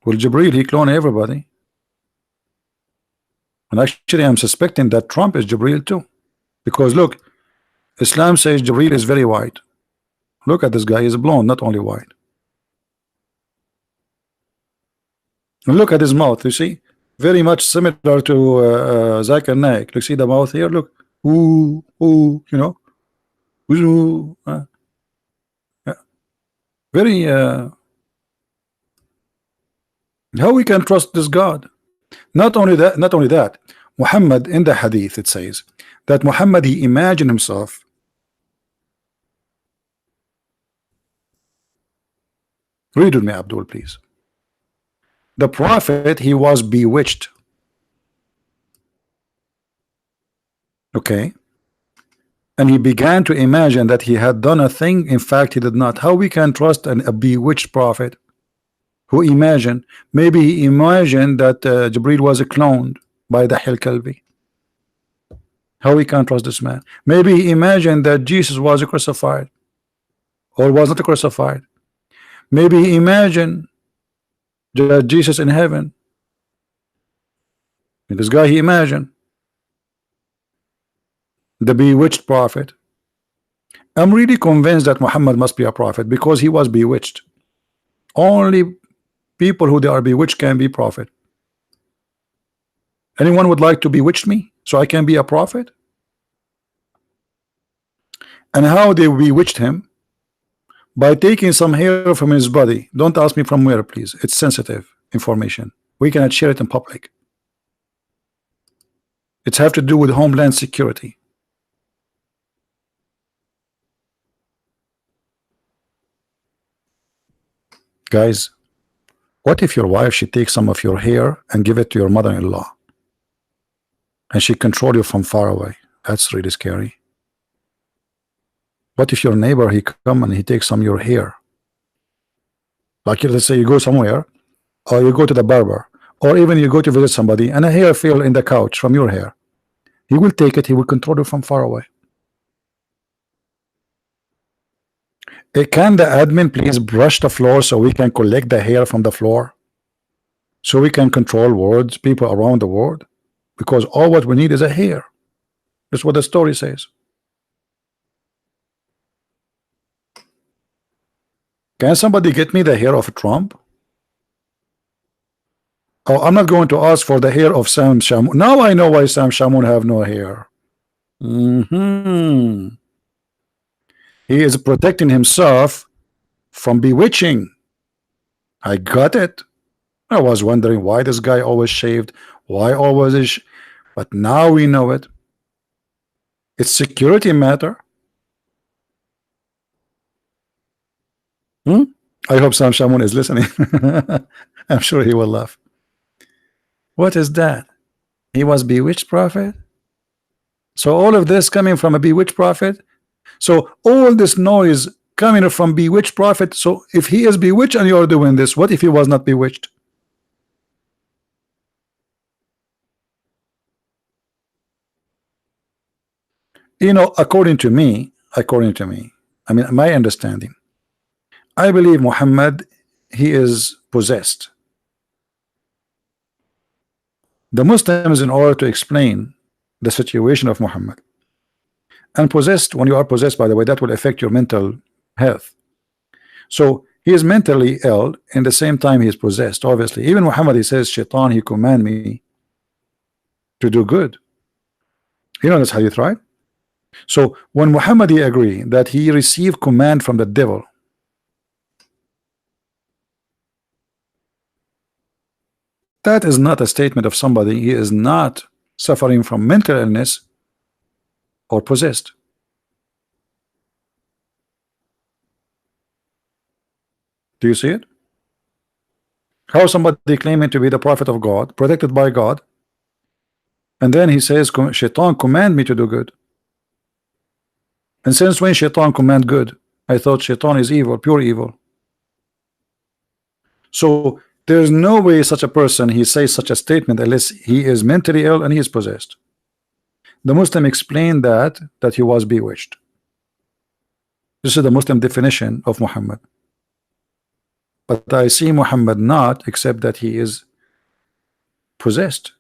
Speaker 1: Well, Jibril, he cloned everybody. And actually, I'm suspecting that Trump is Jibril too. Because look, Islam says Jibril is very white. Look at this guy, he's blonde, not only white. And look at his mouth, you see? Very much similar to Zakir Naik. Look, see the mouth here? Look. Ooh, ooh, you know? Ooh, yeah. Very, how we can trust this God? Not only that, Muhammad, in the hadith it says that Muhammad, he imagined himself read with me, Abdul, please. The prophet, he was bewitched. Okay, and he began to imagine that he had done a thing, in fact he did not. How we can trust a bewitched prophet who imagined? Maybe he imagined that Jibril was cloned by the Kalbi. How we can trust this man? Maybe he imagined that Jesus was crucified or was not crucified. Maybe he imagined that Jesus in heaven. And this guy, he imagined the bewitched prophet. I'm really convinced that Muhammad must be a prophet because he was bewitched. Only people who they are bewitched can be prophet. Anyone would like to bewitch me so I can be a prophet? And how they bewitched him? By taking some hair from his body. Don't ask me from where, please. It's sensitive information. We cannot share it in public. It's have to do with homeland security. Guys, what if your wife, she takes some of your hair and give it to your mother-in-law, and she control you from far away? That's really scary. What if your neighbor, he come and he takes some of your hair? Like, let's say you go somewhere, or you go to the barber, or even you go to visit somebody, and a hair fell in the couch from your hair. He will take it, he will control you from far away. Can the admin please brush the floor so we can collect the hair from the floor? So we can control words, people around the world? Because all what we need is a hair. That's what the story says. Can somebody get me the hair of Trump? Oh, I'm not going to ask for the hair of Sam Shamoun. Now I know why Sam Shamoun have no hair. He is protecting himself from bewitching. I got it. I was wondering why this guy always shaved, why always is, but now we know it. It's security matter. I hope Sam Shamoun is listening. I'm sure he will laugh. What is that? He was bewitched prophet? So all of this coming from a bewitched prophet? So all this noise coming from bewitched prophet. So if he is bewitched and you're doing this, what if he was not bewitched? You know, according to me, I mean, my understanding, I believe Muhammad, he is possessed. The Muslims, in order to explain the situation of Muhammad, and possessed, when you are possessed, by the way, that will affect your mental health. So he is mentally ill, and the same time he is possessed. Obviously, even Muhammad, he says, Shaitan, he command me to do good. You know this hadith, right? So when Muhammad, he agree that he received command from the devil, that is not a statement of somebody he is not suffering from mental illness or possessed. Do you see it? How somebody claiming to be the prophet of God, protected by God, and then he says, Shaitan command me to do good. And since when Shaitan command good? I thought Shaitan is evil, pure evil. So there's no way such a person, he says such a statement unless he is mentally ill and he is possessed. The Muslim explained that he was bewitched. This is the Muslim definition of Muhammad. But I see Muhammad not, except that he is possessed.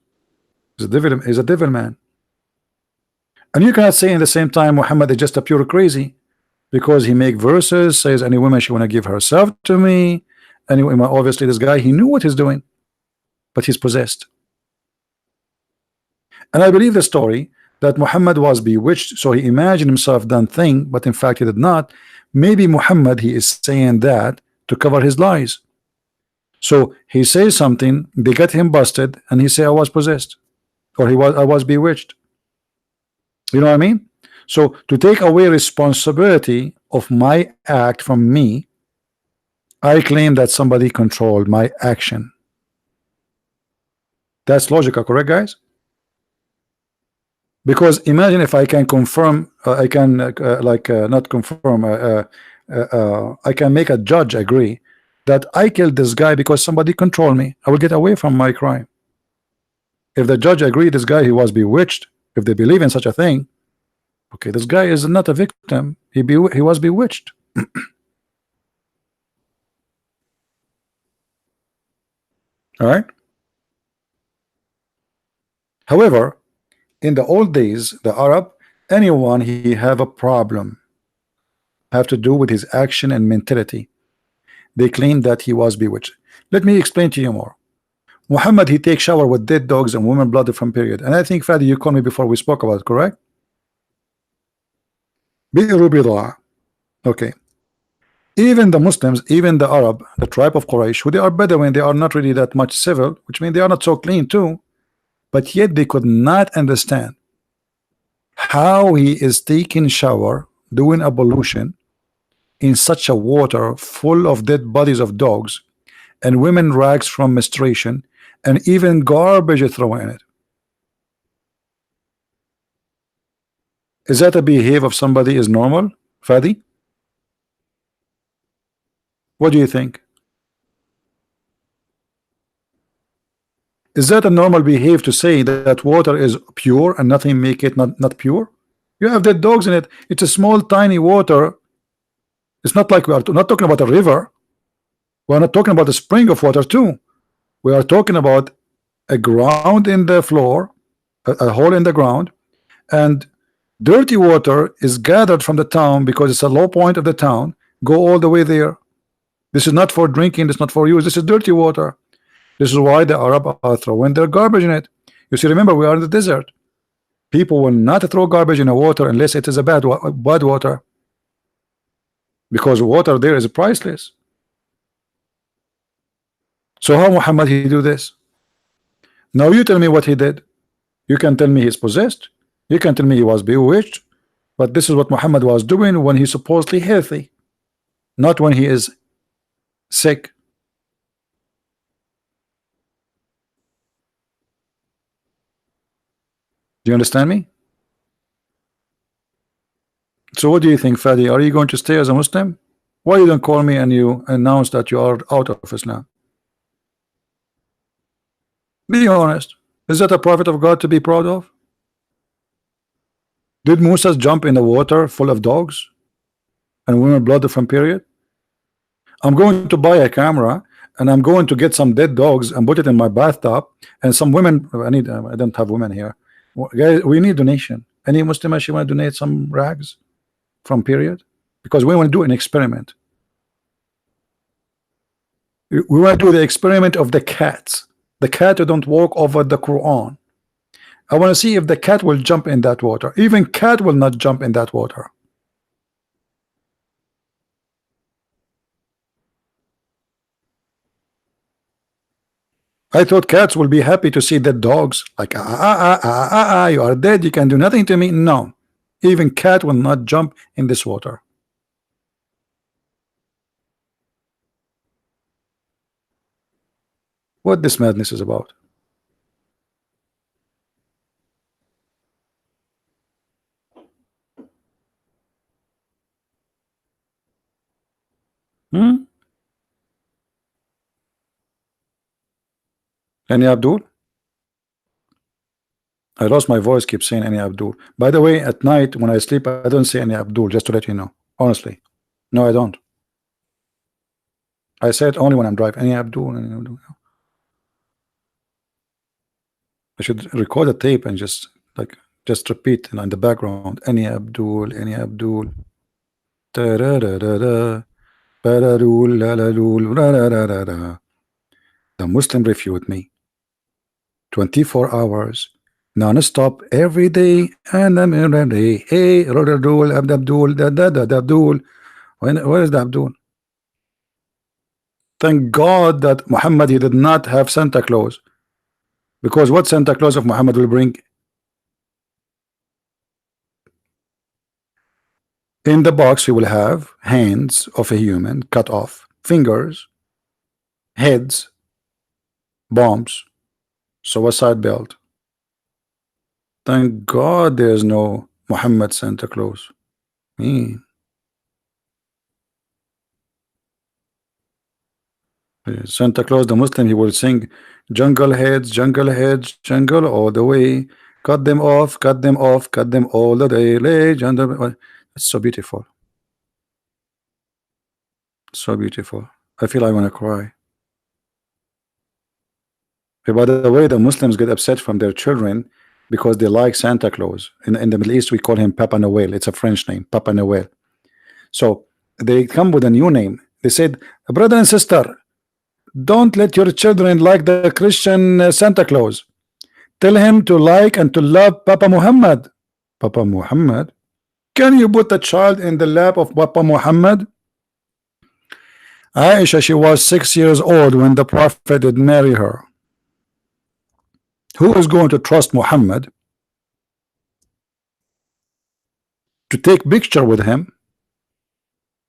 Speaker 1: He's a devil man. And you cannot say in the same time Muhammad is just a pure crazy, because he make verses, says any woman she want to give herself to me. Anyway, obviously this guy, he knew what he's doing, but he's possessed. And I believe the story that Muhammad was bewitched, so he imagined himself done thing, but in fact he did not. Maybe Muhammad, he is saying that to cover his lies. So he says something, they get him busted, and he say I was possessed, or I was bewitched. You know what I mean? So to take away responsibility of my act from me, I claim that somebody controlled my action. That's logical, correct, guys? Because imagine if I can confirm, I can not confirm, I can make a judge agree that I killed this guy because somebody controlled me. I will get away from my crime. If the judge agreed this guy, he was bewitched, if they believe in such a thing, okay, this guy is not a victim, he was bewitched. All right. However, in the old days, the Arab, anyone he have a problem have to do with his action and mentality, they claim that he was bewitched. Let me explain to you more. Muhammad, he takes shower with dead dogs and women blood from period. And I think, Fadi, you called me before we spoke about it, correct? بئر بضاعة. Okay. Even the Muslims, even the Arab, the tribe of Quraysh, who they are Bedouin, they are not really that much civil, which means they are not so clean too. But yet they could not understand how he is taking shower, doing ablution in such a water full of dead bodies of dogs and women rags from menstruation and even garbage thrown in it. Is that a behavior of somebody is normal, Fadi? What do you think? Is that a normal behavior to say that water is pure and nothing make it not pure? You have dead dogs in it. It's a small tiny water. It's not like we are not talking about a river. We are not talking about a spring of water too. We are talking about a ground in the floor, a hole in the ground, and dirty water is gathered from the town because it's a low point of the town. Go all the way there. This is not for drinking. This is not for use. This is dirty water. This is why the Arab are throwing their garbage in it. You see, remember, we are in the desert. People will not throw garbage in the water unless it is a bad water, because water there is priceless. So how Muhammad he do this? Now you tell me what he did. You can tell me he's possessed. You can tell me he was bewitched. But this is what Muhammad was doing when he's supposedly healthy, not when he is sick. Do you understand me? So what do you think, Fadi? Are you going to stay as a Muslim? Why you don't call me and you announce that you are out of Islam? Be honest. Is that a prophet of God to be proud of? Did Musa jump in the water full of dogs and women blood from period? I'm going to buy a camera and I'm going to get some dead dogs and put it in my bathtub, and some women, I don't have women here. Guys, we need donation. Any Muslim actually want to donate some rags from period? Because we want to do an experiment. We want to do the experiment of the cats. The cat who don't walk over the Quran. I want to see if the cat will jump in that water. Even cat will not jump in that water. I thought cats will be happy to see dead dogs. Like, you are dead, you can do nothing to me. No, even cat will not jump in this water. What this madness is about? Any Abdul? I lost my voice, keep saying any Abdul. By the way, at night when I sleep, I don't say any Abdul, just to let you know. Honestly. No, I don't. I say it only when I'm driving. Any Abdul, any Abdul. I should record a tape and just repeat in the background. Any Abdul, any Abdul. The Muslim refute me. 24 hours, non-stop, every day, and I'm every day. Hey, Abdul, Abdul. Where is the Abdul? Thank God that Muhammad, he did not have Santa Claus. Because what Santa Claus of Muhammad will bring? In the box, we will have hands of a human cut off, fingers, heads, bombs, suicide belt. Thank God there's no Muhammad Santa Claus. Santa Claus, the Muslim, he will sing jungle heads, jungle all the way. Cut them off, cut them off, cut them all the day. It's so beautiful. So beautiful. I feel I want to cry. By the way, the Muslims get upset from their children because they like Santa Claus. In the Middle East, we call him Papa Noel. It's a French name, Papa Noel. So they come with a new name. They said, brother and sister, don't let your children like the Christian Santa Claus. Tell him to like and to love Papa Muhammad. Papa Muhammad? Can you put a child in the lap of Papa Muhammad? Aisha, she was 6 years old when the Prophet did marry her. Who is going to trust Muhammad to take picture with him,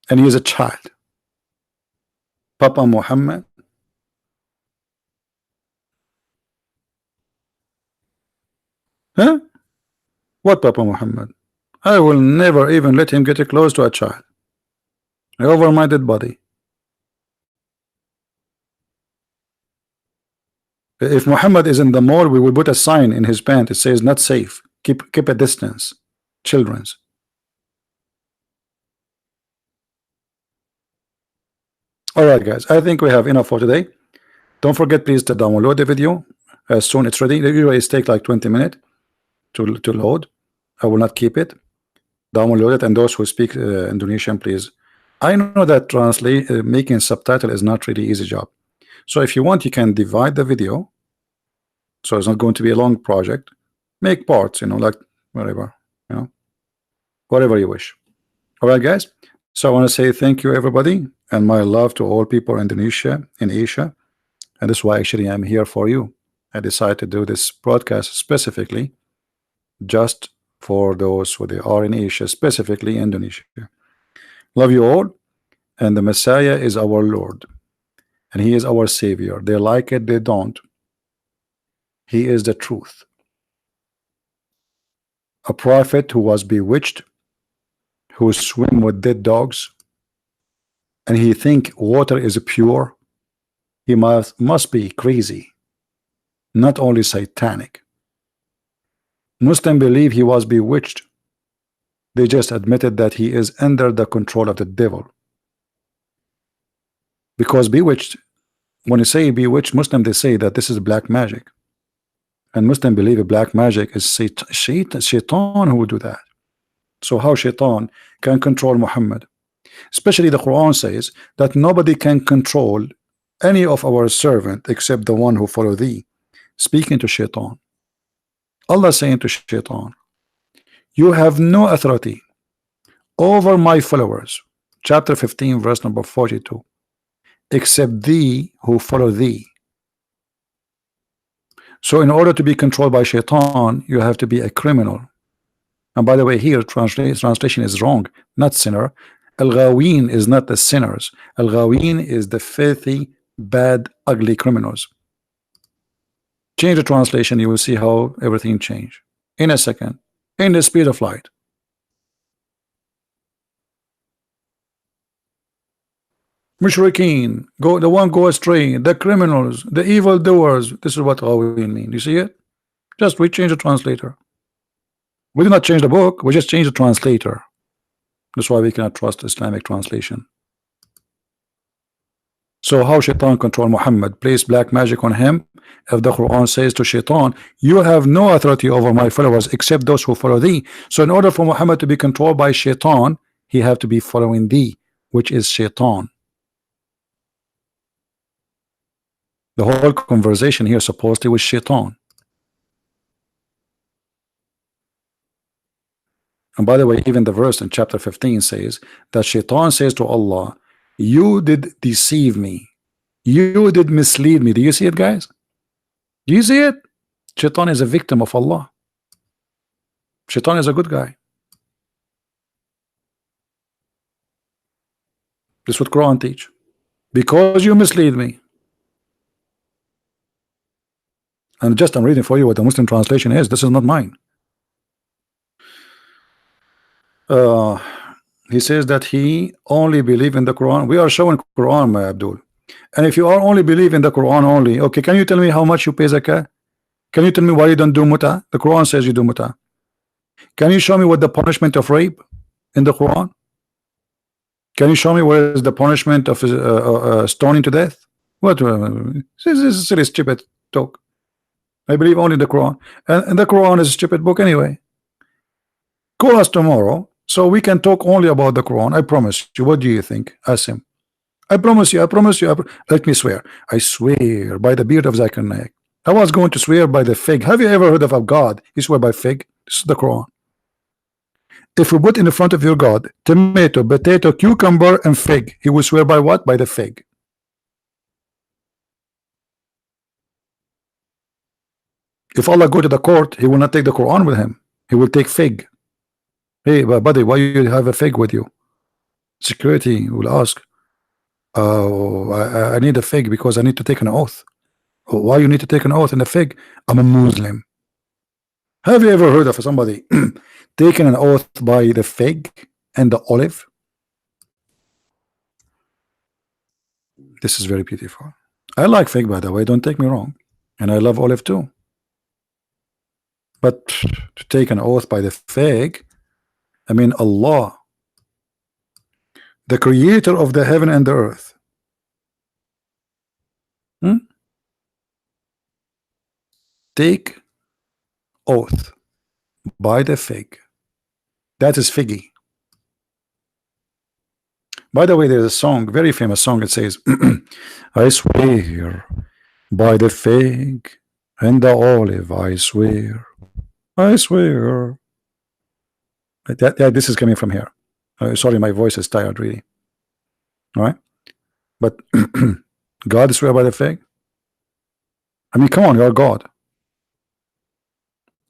Speaker 1: and he is a child? Papa Muhammad? Huh? What Papa Muhammad? I will never even let him get close to a child. Over my dead body. If Muhammad is in the mall, we will put a sign in his pant. It says not safe. Keep a distance. Children's. Alright guys, I think we have enough for today. Don't forget please to download the video as soon as it's ready. The video is take like 20 minutes to load. I will not keep it. Download it, and those who speak Indonesian, please. I know that making subtitle is not really easy job. So if you want, you can divide the video, so it's not going to be a long project. Make parts, like whatever, whatever you wish. All right, guys. So I want to say thank you, everybody, and my love to all people in Indonesia, in Asia, and this is why actually I'm here for you. I decided to do this broadcast specifically just for those who they are in Asia, specifically Indonesia. Love you all, and the Messiah is our Lord, and he is our Savior. They like it, they don't. He is the truth. A prophet who was bewitched, who swim with dead dogs, and he think water is pure. He must be crazy, not only satanic. Muslims believe he was bewitched. They just admitted that he is under the control of the devil. Because bewitched, when you say bewitched, Muslim, they say that this is black magic. And Muslim believe black magic is shaitan who would do that. So how shaitan can control Muhammad? Especially the Quran says that nobody can control any of our servant except the one who follow thee. Speaking to shaitan. Allah saying to shaitan, you have no authority over my followers. Chapter 15 verse number 42. Except thee who follow thee. So in order to be controlled by shaitan, you have to be a criminal. And by the way, here translation is wrong, not sinner. Al-Ghaween is not the sinners. Al-Ghaween is the filthy, bad, ugly criminals. Change the translation, you will see how everything change in a second, in the speed of light. Mushrikeen, the one go astray, the criminals, the evil doers. This is what Ghaween mean. You see it? Just we change the translator. We do not change the book, we just change the translator. That's why we cannot trust Islamic translation. So how shaitan control Muhammad? Place black magic on him. If the Quran says to shaitan, you have no authority over my followers except those who follow thee. So in order for Muhammad to be controlled by shaitan, he have to be following thee, which is shaitan. The whole conversation here supposedly was shaitan. And by the way, even the verse in chapter 15 says that shaitan says to Allah, you did deceive me, you did mislead me. Do you see it, guys? Do you see it? Shaitan is a victim of Allah. Shaitan is a good guy. This is what Quran teach. Because you mislead me. And just I'm reading for you what the Muslim translation is. This is not mine. He says that he only believe in the Quran. We are showing Quran, my Abdul. And if you are only believe in the Quran only, okay, can you tell me how much you pay zakah? Can you tell me why you don't do muta? The Quran says you do muta. Can you show me what the punishment of rape in the Quran? Can you show me where is the punishment of stoning to death? What? This is silly, stupid talk. I believe only the Quran, and the Quran is a stupid book anyway. Call us tomorrow so we can talk only about the Quran. I promise you. What do you think? Ask him. I promise you, I promise you, let me swear. I swear by the beard of Zakir Naik. I was going to swear by the fig. Have you ever heard of a God? You swear by fig? This is the Quran. If you put in front of your God tomato, potato, cucumber, and fig, he will swear by what? By the fig. If Allah go to the court, he will not take the Quran with him. He will take fig. Hey, buddy, why you have a fig with you? Security will ask. Oh, I need a fig because I need to take an oath. Why you need to take an oath in a fig? I'm a Muslim. Have you ever heard of somebody taking an oath by the fig and the olive? This is very beautiful. I like fig, by the way, don't take me wrong. And I love olive too. But to take an oath by the fig, I mean Allah, the creator of the heaven and the earth. Take oath by the fig. That is figgy. By the way, there's a song, very famous song. It says, I swear by the fig and the olive, I swear. I swear. This is coming from here. Sorry, my voice is tired, really. All right, but God swear by the fig. I mean, come on, you're God.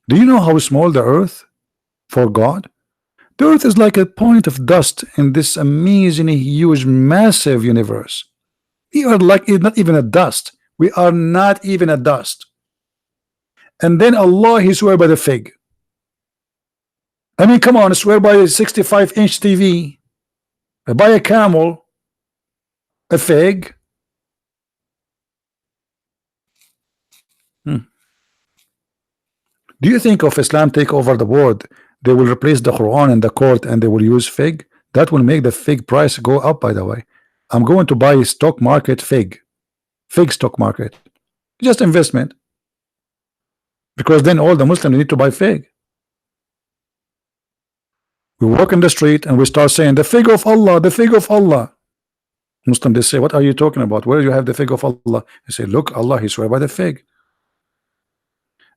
Speaker 1: Do you know how small the earth for God? The earth is like a point of dust in this amazingly huge, massive universe. We are like not even a dust. We are not even a dust. And then Allah, he swear by the fig. I mean, come on, swear by a 65-inch TV, by a camel, a fig. Do you think if Islam take over the world, they will replace the Quran in the court and they will use fig? That will make the fig price go up, by the way. I'm going to buy stock market fig stock market, just investment, because then all the Muslims need to buy fig. We walk in the street and we start saying the fig of Allah, the fig of Allah. Muslims, they say, what are you talking about? Where do you have the fig of Allah? They say, look, Allah, he swear by the fig.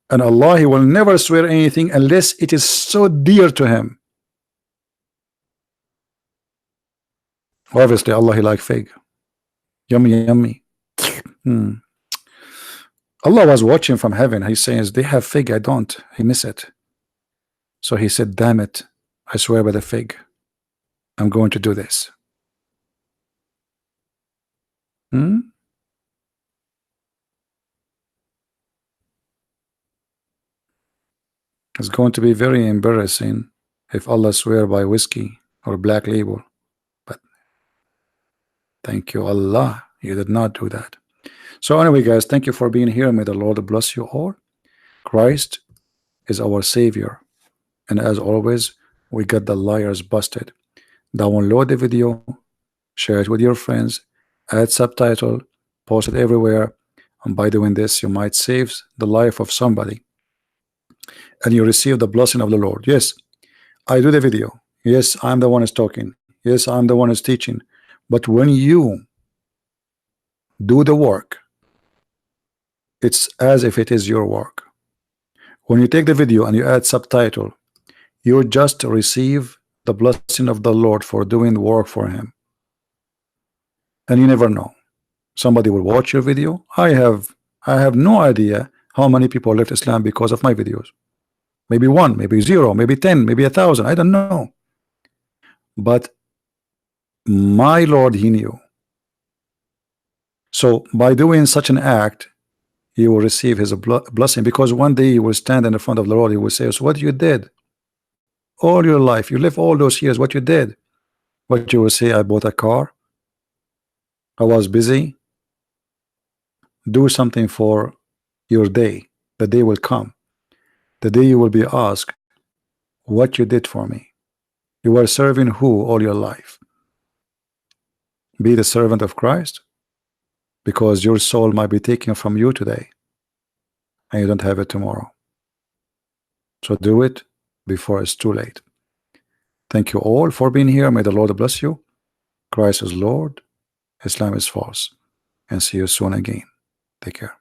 Speaker 1: And Allah, he will never swear anything unless it is so dear to him. Obviously, Allah, he like fig. Yummy, yummy. Allah was watching from heaven. He says, they have fig, I don't. He miss it. So he said, damn it, I swear by the fig, I'm going to do this. It's going to be very embarrassing if Allah swear by whiskey or black label. But thank you, Allah, you did not do that. So anyway, guys, thank you for being here. May the Lord bless you all. Christ is our Savior. And as always, we got the liars busted. Download the video, share it with your friends, add subtitle, post it everywhere. And by doing this, you might save the life of somebody. And you receive the blessing of the Lord. Yes, I do the video. Yes, I'm the one who's talking. Yes, I'm the one who's teaching. But when you do the work, it's as if it is your work. When you take the video and you add subtitle, you just receive the blessing of the Lord for doing the work for him. And you never know, somebody will watch your video. I have no idea how many people left Islam because of my videos. Maybe 1, maybe 0, maybe 10, maybe 1,000, I don't know. But my Lord, he knew. So by doing such an act, you will receive his blessing, because one day you will stand in the front of the Lord. He will say, so what you did all your life, you lived all those years, what you did? What you will say, I bought a car, I was busy. Do something for your day. The day will come, the day you will be asked what you did for me. You were serving who all your life? Be the servant of Christ, because your soul might be taken from you today and you don't have it tomorrow. So do it before it's too late. Thank you all for being here. May the Lord bless you. Christ is Lord, Islam is false. And see you soon again. Take care.